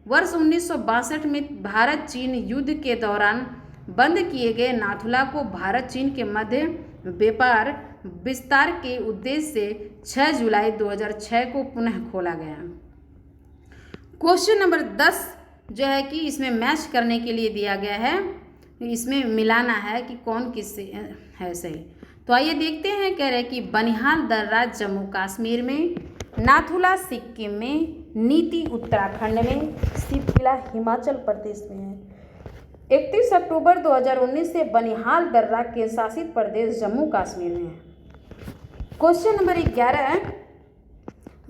वर्ष 1962 में भारत चीन युद्ध के दौरान बंद किए गए नाथुला को भारत चीन के मध्य व्यापार विस्तार के उद्देश्य से 6 जुलाई 2006 को पुनः खोला गया। क्वेश्चन नंबर 10 जो है कि इसमें मैच करने के लिए दिया गया है, इसमें मिलाना है कि कौन किससे है सही। तो आइए देखते हैं। कह रहे कि बनिहाल दर्रा जम्मू कश्मीर में, नाथुला सिक्किम में, नीति उत्तराखंड में, सिपकिला हिमाचल प्रदेश में है। 31 अक्टूबर 2019 से बनिहाल दर्रा के शासित प्रदेश जम्मू कश्मीर में है। क्वेश्चन नंबर 11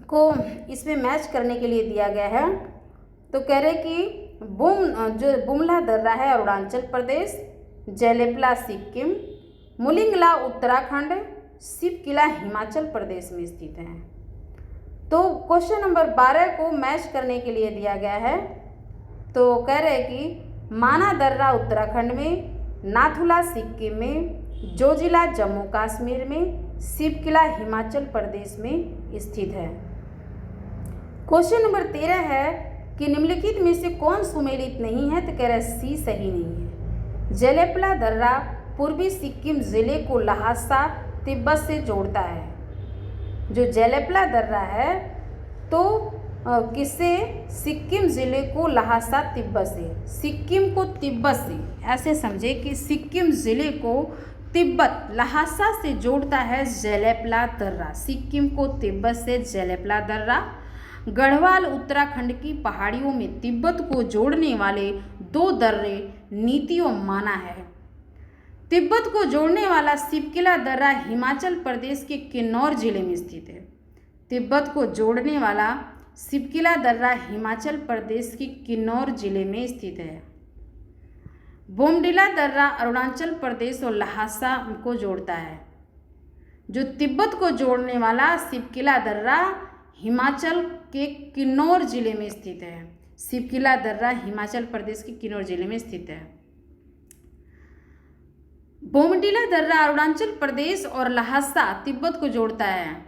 को इसमें मैच करने के लिए दिया गया है। तो कह रहे कि बुमला दर्रा है अरुणाचल प्रदेश, जेलेपला सिक्किम, मुलिंगला उत्तराखंड, सिपकिला हिमाचल प्रदेश में स्थित है। तो क्वेश्चन नंबर 12 को मैच करने के लिए दिया गया है। तो कह रहे कि माना दर्रा उत्तराखंड में, नाथुला सिक्किम में, जोजिला जम्मू कश्मीर में, सिपकिला हिमाचल प्रदेश में स्थित है। क्वेश्चन नंबर 13 है कि निम्नलिखित में से कौन सुमेलित नहीं है? तो कह रहे सी सही नहीं है। जेलेपला दर्रा पूर्वी सिक्किम जिले को लहासा तिब्बत से जोड़ता है। जो जेलेपला दर्रा है तो किससे? सिक्किम जिले को लहासा तिब्बत से, सिक्किम को तिब्बत से, ऐसे समझे कि सिक्किम जिले को तिब्बत लहासा से जोड़ता है जेलेपला दर्रा। सिक्किम को तिब्बत से जेलेपला दर्रा। गढ़वाल उत्तराखंड की पहाड़ियों में तिब्बत को जोड़ने वाले 2 दर्रे नीति और माना है। तिब्बत को जोड़ने वाला सिपकिला दर्रा हिमाचल प्रदेश के किन्नौर जिले में स्थित है। तिब्बत को जोड़ने वाला सिपकिला दर्रा हिमाचल प्रदेश के किन्नौर जिले में स्थित है। बोमडिला दर्रा अरुणाचल प्रदेश और लहासा को जोड़ता है। जो तिब्बत को जोड़ने वाला सिपकिला दर्रा हिमाचल के किन्नौर जिले में स्थित है। सिपकिला दर्रा हिमाचल प्रदेश के किन्नौर जिले में स्थित है। बोमडिला दर्रा अरुणाचल प्रदेश और लहासा तिब्बत को जोड़ता है।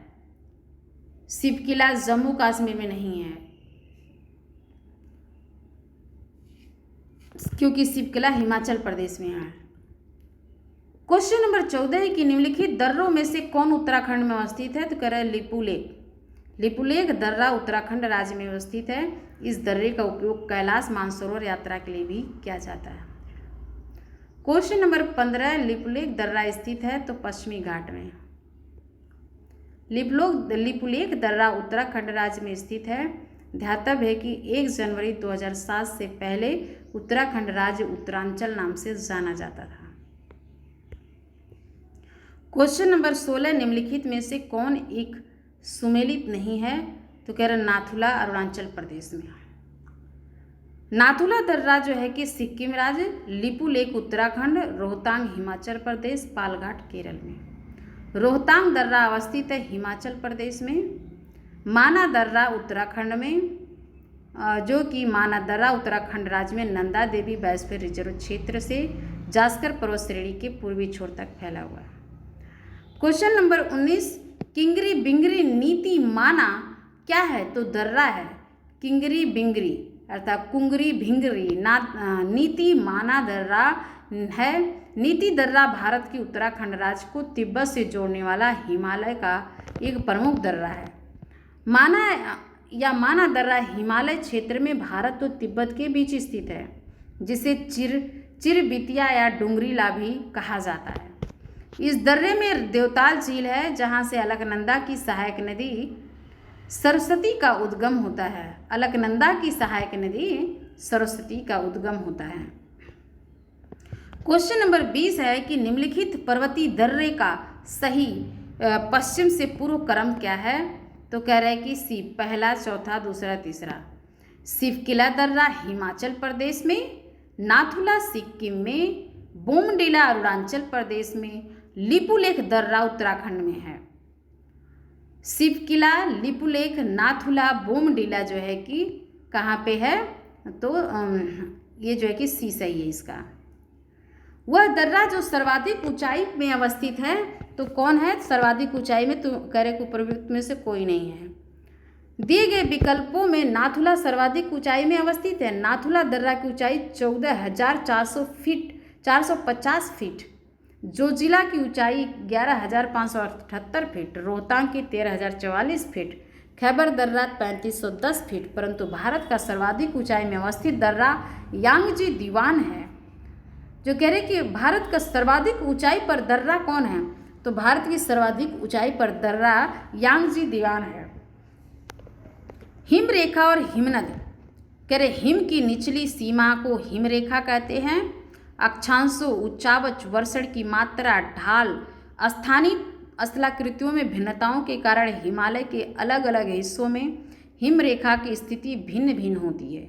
सिपकिला जम्मू कश्मीर में नहीं है, क्योंकि सिपकिला हिमाचल प्रदेश में है। क्वेश्चन नंबर 14 है कि निम्नलिखित दर्रों में से कौन उत्तराखंड में अवस्थित है? तो कह रहा है लिपुलेख। लिपुलेख दर्रा उत्तराखंड राज्य में अवस्थित है। इस दर्रे का उपयोग कैलाश मानसरोवर यात्रा के लिए भी किया जाता है। क्वेश्चन नंबर 15, लिपुलेख दर्रा स्थित है तो पश्चिमी घाट में। लिपुलेख दर्रा उत्तराखंड राज्य में स्थित है। ध्यातव्य है कि 1 जनवरी 2007 से पहले उत्तराखंड राज्य उत्तरांचल नाम से जाना जाता था। क्वेश्चन नंबर 16, निम्नलिखित में से कौन एक सुमेलित नहीं है? तो कह रहे नाथुला अरुणाचल प्रदेश में। नाथुला दर्रा जो है कि सिक्किम राज्य, लिपुलेख उत्तराखंड, रोहतांग हिमाचल प्रदेश, पालघाट केरल में। रोहतांग दर्रा अवस्थित है हिमाचल प्रदेश में। माना दर्रा उत्तराखंड में, जो कि माना दर्रा उत्तराखंड राज्य में नंदा देवी बायोस्फीयर रिजर्व क्षेत्र से जास्कर पर्वत श्रेणी के पूर्वी छोर तक फैला हुआ है। क्वेश्चन नंबर 19, किंगरी बिंगरी नीति माना क्या है? तो दर्रा है। किंगरी बिंगरी अर्थात कुंगरी भिंगरी नीति माना दर्रा है। नीति दर्रा भारत के उत्तराखंड राज्य को तिब्बत से जोड़ने वाला हिमालय का एक प्रमुख दर्रा है। माना दर्रा हिमालय क्षेत्र में भारत और तिब्बत के बीच स्थित है, जिसे चिरबितिया या डुंगरीला भी कहा जाता है। इस दर्रे में देवताल झील है, जहाँ से अलकनंदा की सहायक नदी सरस्वती का उद्गम होता है। अलकनंदा की सहायक नदी सरस्वती का उद्गम होता है। क्वेश्चन नंबर 20 है कि निम्नलिखित पर्वतीय दर्रे का सही पश्चिम से पूर्व क्रम क्या है? तो कह रहे हैं कि सी पहला, चौथा, दूसरा, तीसरा। सिपकिला दर्रा हिमाचल प्रदेश में, नाथुला सिक्किम में, बोमडिला अरुणाचल प्रदेश में, लिपुलेख दर्रा उत्तराखंड में है। सिपकिला, लिपुलेख, नाथुला, बोमडिला जो है कि कहाँ पे है? तो ये जो है कि सी सही है इसका। वह दर्रा जो सर्वाधिक ऊंचाई में अवस्थित है तो कौन है सर्वाधिक ऊंचाई में? तो कह रहे उपरोक्त में से कोई नहीं है। दिए गए विकल्पों में नाथुला सर्वाधिक ऊंचाई में अवस्थित है। नाथुला दर्रा की ऊंचाई 14,450 फीट, जोजिला की ऊंचाई 11,578 फीट, रोहतांग की 13,044 फीट, खैबर दर्रा 3,510 फीट। परंतु भारत का सर्वाधिक ऊंचाई में अवस्थित दर्रा यांगजी दीवान है। जो कह रहे कि भारत का सर्वाधिक ऊंचाई पर दर्रा कौन है? तो भारत की सर्वाधिक ऊंचाई पर दर्रा यांगजी दीवान है। हिमरेखा और हिमनद, कह रहे हिम की निचली सीमा को हिमरेखा कहते हैं। अक्षांशों, उच्चावच, वर्षण की मात्रा, ढाल, स्थानीय स्थलाकृतियों में भिन्नताओं के कारण हिमालय के अलग अलग हिस्सों में हिमरेखा की स्थिति भिन्न भिन्न होती है।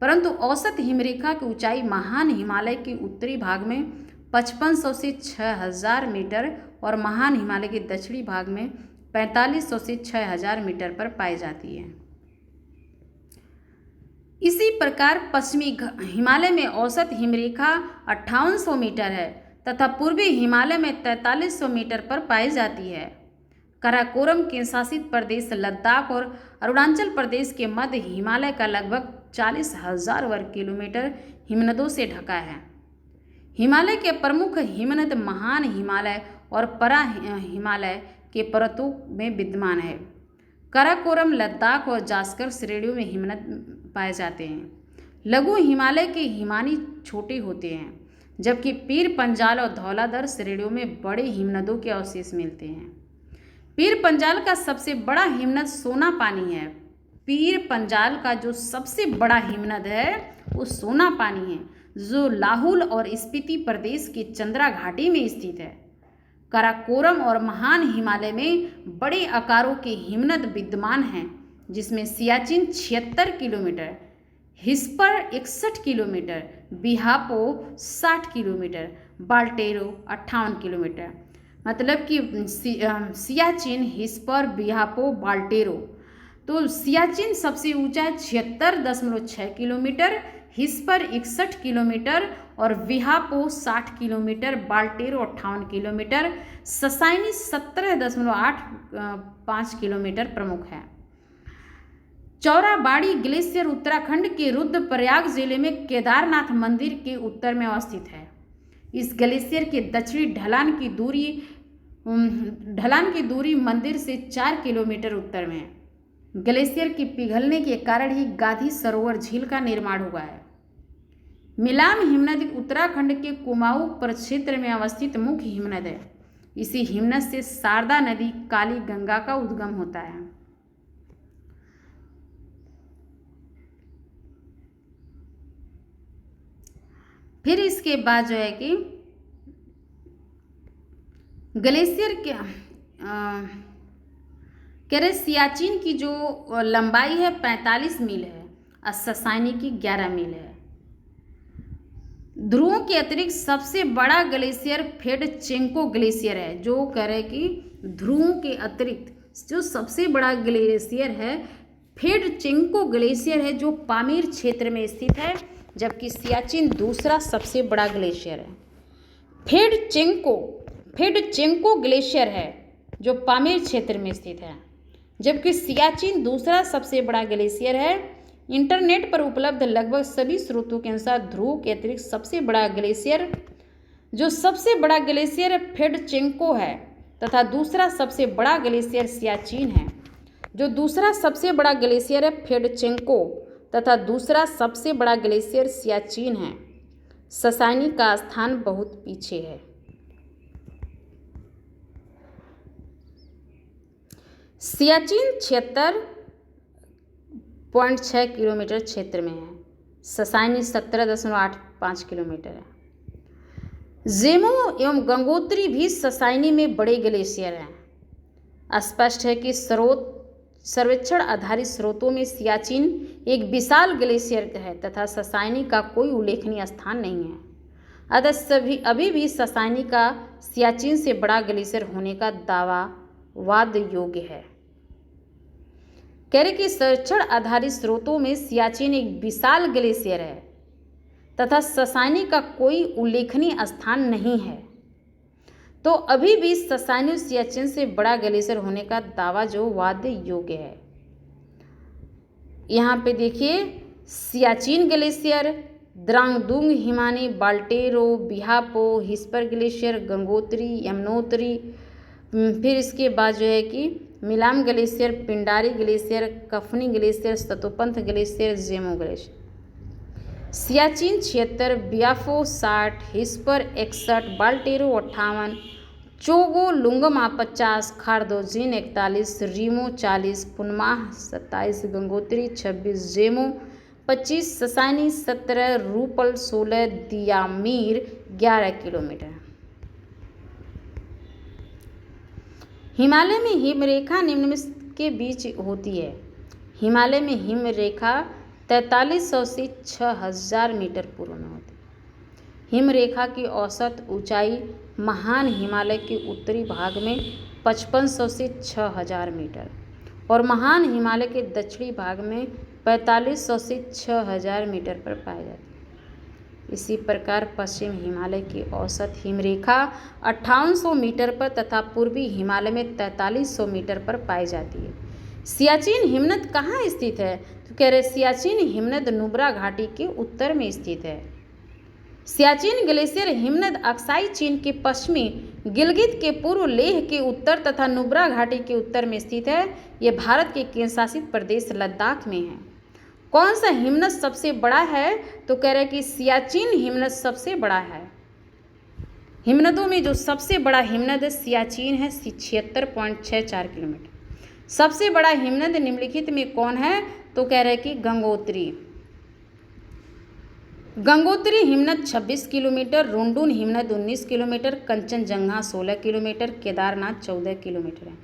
परंतु औसत हिमरेखा की ऊंचाई महान हिमालय के उत्तरी भाग में 5500 से 6000 मीटर और महान हिमालय के दक्षिणी भाग में 4500 से 6000 मीटर पर पाई जाती है। इसी प्रकार पश्चिमी हिमालय में औसत हिमरेखा 5800 मीटर है तथा पूर्वी हिमालय में 4300 मीटर पर पाई जाती है। काराकोरम केंद्र शासित प्रदेश लद्दाख और अरुणाचल प्रदेश के मध्य हिमालय का लगभग 40,000 वर्ग किलोमीटर हिमनदों से ढका है। हिमालय के प्रमुख हिमनद महान हिमालय और परा हिमालय के पर्वतों में विद्यमान है। काराकोरम, लद्दाख और जास्कर श्रेणियों में हिमनद पाए जाते हैं। लघु हिमालय के हिमानी छोटे होते हैं, जबकि पीर पंजाल और धौलाधर श्रेणियों में बड़े हिमनदों के अवशेष मिलते हैं। पीर पंजाल का सबसे बड़ा हिमनद सोना पानी है। पीर पंजाल का जो सबसे बड़ा हिमनद है वो सोना पानी है। जो लाहुल और स्पीति प्रदेश की चंद्रा घाटी में स्थित है। काराकोरम और महान हिमालय में बड़े आकारों के हिमनद विद्यमान हैं, जिसमें Siachen 76 kilometre, Hispar 61 kilometre, Biafo 60 kilometre, Baltoro 58 kilometre. मतलब कि सियाचिन, हिस्पर, बिहापो, बाल्टेरो। तो सियाचिन सबसे ऊंचा है 76.6 किलोमीटर, हिस्पर 61 किलोमीटर और विहापो 60 किलोमीटर, बाल्टेरो 58 किलोमीटर, ससाइनी 17.85 किलोमीटर प्रमुख है। चौराबाड़ी ग्लेशियर उत्तराखंड के रुद्रप्रयाग जिले में केदारनाथ मंदिर के उत्तर में अवस्थित है। इस ग्लेशियर के दक्षिणी ढलान की दूरी मंदिर से 4 किलोमीटर उत्तर में है। ग्लेशियर के पिघलने के कारण ही गाधी सरोवर झील का निर्माण हुआ है। मिलाम हिमनद उत्तराखंड के कुमाऊं प्रक्षेत्र में अवस्थित मुख्य हिमनद है। इसी हिमनद से शारदा नदी, काली गंगा का उद्गम होता है। फिर इसके बाद जो है कि ग्लेशियर के सियाचिन की जो लंबाई है 45 मील है और ससाइनी की 11 मील है। ध्रुवों के अतिरिक्त सबसे बड़ा ग्लेशियर फेडचेंको ग्लेशियर है, जो कह रहे कि ध्रुवों के अतिरिक्त जो सबसे बड़ा ग्लेशियर है फेडचेंको ग्लेशियर है, जो पामीर क्षेत्र में स्थित है, जबकि सियाचिन दूसरा सबसे बड़ा ग्लेशियर है। फेडचेंको ग्लेशियर है जो पामीर क्षेत्र में स्थित है, जबकि सियाचिन दूसरा सबसे बड़ा ग्लेशियर है। इंटरनेट पर उपलब्ध लगभग सभी स्रोतों के अनुसार ध्रुव के अतिरिक्त सबसे बड़ा ग्लेशियर फेडचेंको है तथा दूसरा सबसे बड़ा ग्लेशियर सियाचिन है। जो दूसरा सबसे बड़ा ग्लेशियर है फेडचेंको तथा दूसरा सबसे बड़ा ग्लेशियर सियाचिन है। ससाइनी का स्थान बहुत पीछे है। सियाचिन 76.6 किलोमीटर क्षेत्र में है। ससाइनी 17.85 किलोमीटर है। जेमो एवं गंगोत्री भी ससाइनी में बड़े ग्लेशियर हैं। स्पष्ट है कि सर्वेक्षण आधारित स्रोतों में सियाचिन एक विशाल ग्लेशियर है तथा ससाइनी का कोई उल्लेखनीय स्थान नहीं है। अतः अभी भी ससाइनी का सियाचिन से बड़ा ग्लेशियर होने का दावा वाद योग्य है। कह रहे कि सर्वेक्षण आधारित स्रोतों में सियाचिन एक विशाल ग्लेशियर है तथा ससाइनी का कोई उल्लेखनीय स्थान नहीं है, तो अभी भी ससाइनी सियाचिन से बड़ा ग्लेशियर होने का दावा जो वाद योग्य है। यहाँ पे देखिए सियाचिन ग्लेशियर, द्रांगदुंग हिमानी, बाल्टेरो, बिहापो, हिस्पर ग्लेशियर, गंगोत्री, यमुनोत्री, फिर इसके बाद जो है कि Milam glacier, Pindari glacier, Kafni glacier, Satopanth glacier, Zemu glacier. Siachen 76, Biafo 60, Hispar 61, Baltoro 58, Chogo Lungma 50, Khurdopin 41, Rimo 40, Punmah 27, Gangotri 26, Zemu 25, Sasaini 17, Rupal 16, Diamir 11 kilometre. Himalaya में हिमरेखा निम्न के बीच होती है। हिमालय में हिमरेखा 4300 से 6000 मीटर पूर्व में होती है। हिमरेखा की औसत ऊंचाई महान हिमालय के उत्तरी भाग में 5500 से 6000 मीटर और महान हिमालय के दक्षिणी भाग में 4500 से 6000 मीटर पर पाई जाती है। इसी प्रकार पश्चिम हिमालय की औसत हिमरेखा 5800 मीटर पर तथा पूर्वी हिमालय में 4300 मीटर पर पाई जाती है। सियाचिन हिमनद कहाँ स्थित है? तो कह रहे सियाचिन हिमनद नुब्रा घाटी के उत्तर में स्थित है। सियाचिन ग्लेशियर हिमनद अक्साई चीन के पश्चिमी, गिलगित के पूर्व, लेह के उत्तर तथा नुब्रा घाटी के उत्तर में स्थित है। यह भारत के केंद्र शासित प्रदेश लद्दाख में है। कौन सा हिमनद सबसे बड़ा है? तो कह रहे कि सियाचिन हिमनद सबसे बड़ा है। हिमनदों में जो सबसे बड़ा हिमनद सियाचिन है 76.64 किलोमीटर। सबसे बड़ा हिमनद निम्नलिखित में कौन है? तो कह रहे कि गंगोत्री। गंगोत्री हिमनद 26 किलोमीटर, रुंडुन हिमनद 19 kilometre, Kanchenjunga 16 kilometre, Kedarnath 14 kilometre है।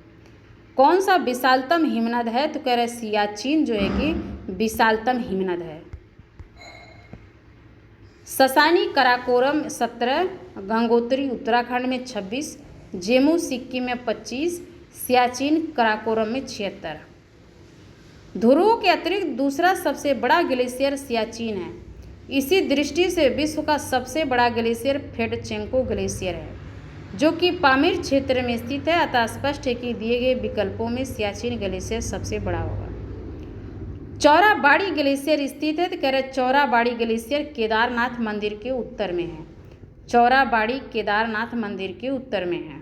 कौन सा विशालतम हिमनद है? तो कह रहे सियाचिन जो है कि विशालतम हिमनद है। ससानी कराकोरम 17, गंगोत्री उत्तराखंड में 26, जेमू सिक्किम में 25, सियाचिन कराकोरम में 76। ध्रुवों के अतिरिक्त दूसरा सबसे बड़ा ग्लेशियर सियाचिन है। इसी दृष्टि से विश्व का सबसे बड़ा ग्लेशियर फेडचेंको ग्लेशियर है, जो कि पामीर क्षेत्र में स्थित है। अतः स्पष्ट है कि दिए गए विकल्पों में सियाचिन ग्लेशियर सबसे बड़ा होगा। चौराबाड़ी ग्लेशियर स्थित है, तो कह रहे चौराबाड़ी ग्लेशियर केदारनाथ मंदिर के उत्तर में है। चौराबाड़ी केदारनाथ मंदिर के उत्तर में है।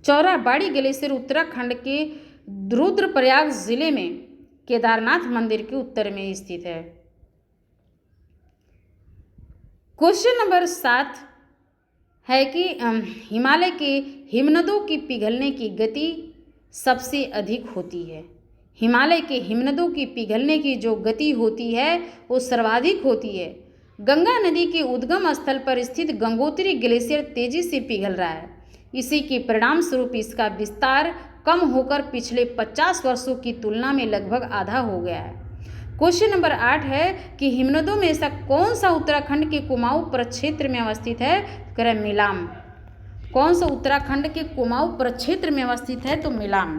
चौराबाड़ी ग्लेशियर उत्तराखंड के रुद्रप्रयाग जिले में केदारनाथ मंदिर के उत्तर में स्थित है। क्वेश्चन नंबर 7 है कि हिमालय के हिमनदों की पिघलने की गति सबसे अधिक होती है। हिमालय के हिमनदों की पिघलने की जो गति होती है वो सर्वाधिक होती है। गंगा नदी के उद्गम स्थल पर स्थित गंगोत्री ग्लेशियर तेजी से पिघल रहा है। इसी के परिणाम स्वरूप इसका विस्तार कम होकर पिछले 50 वर्षों की तुलना में लगभग आधा हो गया है। क्वेश्चन नंबर 8 है कि हिमनदों में ऐसा कौन सा उत्तराखंड के कुमाऊं प्रक्षेत्र में अवस्थित है? कह मिलाम। कौन सा उत्तराखंड के कुमाऊं प्रक्षेत्र में अवस्थित है? तो मिलाम।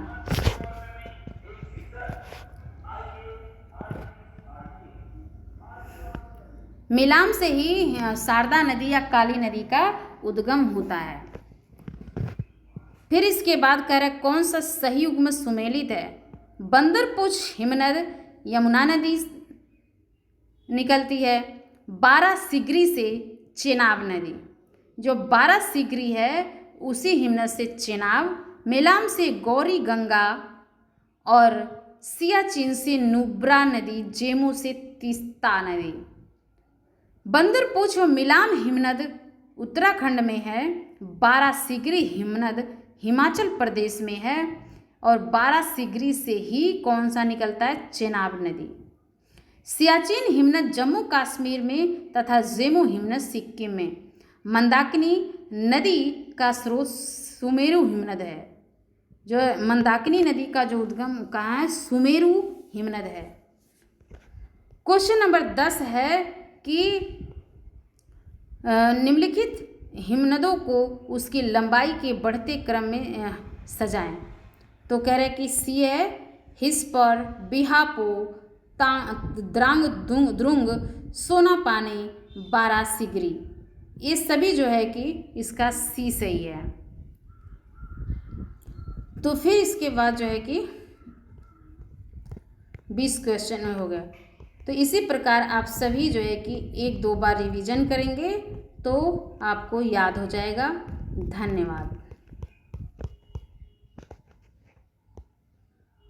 मिलाम से ही शारदा नदी या काली नदी का उद्गम होता है। फिर इसके बाद कह रहे कौन सा सही युग में सुमेलित है? बंदरपुछ हिमनद यमुना नदी निकलती है। 12 सिगरी से चेनाब नदी, जो 12 सिगरी है उसी हिमनद से चेनाब, मिलाम से गौरी गंगा और सियाचिन से नुब्रा नदी, जेमू से तीस्ता नदी। बंदरपुछ व मिलाम हिमनद उत्तराखंड में है। 12 सिगरी हिमनद हिमाचल प्रदेश में है और 12 सिगरी से ही कौन सा निकलता है? चेनाब नदी। सियाचिन हिमनद जम्मू कश्मीर में तथा जेमू हिमनद सिक्किम में। मंदाकिनी नदी का स्रोत सुमेरु हिमनद है। जो मंदाकिनी नदी का जो उद्गम कहाँ है? सुमेरु हिमनद है। क्वेश्चन नंबर 10 है कि निम्नलिखित हिमनदों को उसकी लंबाई के बढ़ते क्रम में सजाएं। तो कह रहे कि सिए, हिस्पर, बिहापो, द्रांग द्रुंग, सोनापानी, 12 सिगरी, ये सभी जो है कि इसका सी सही है। तो फिर इसके बाद जो है कि 20 क्वेश्चन हो गया। तो इसी प्रकार आप सभी जो है कि 1-2 बार रिवीजन करेंगे तो आपको याद हो जाएगा। धन्यवाद।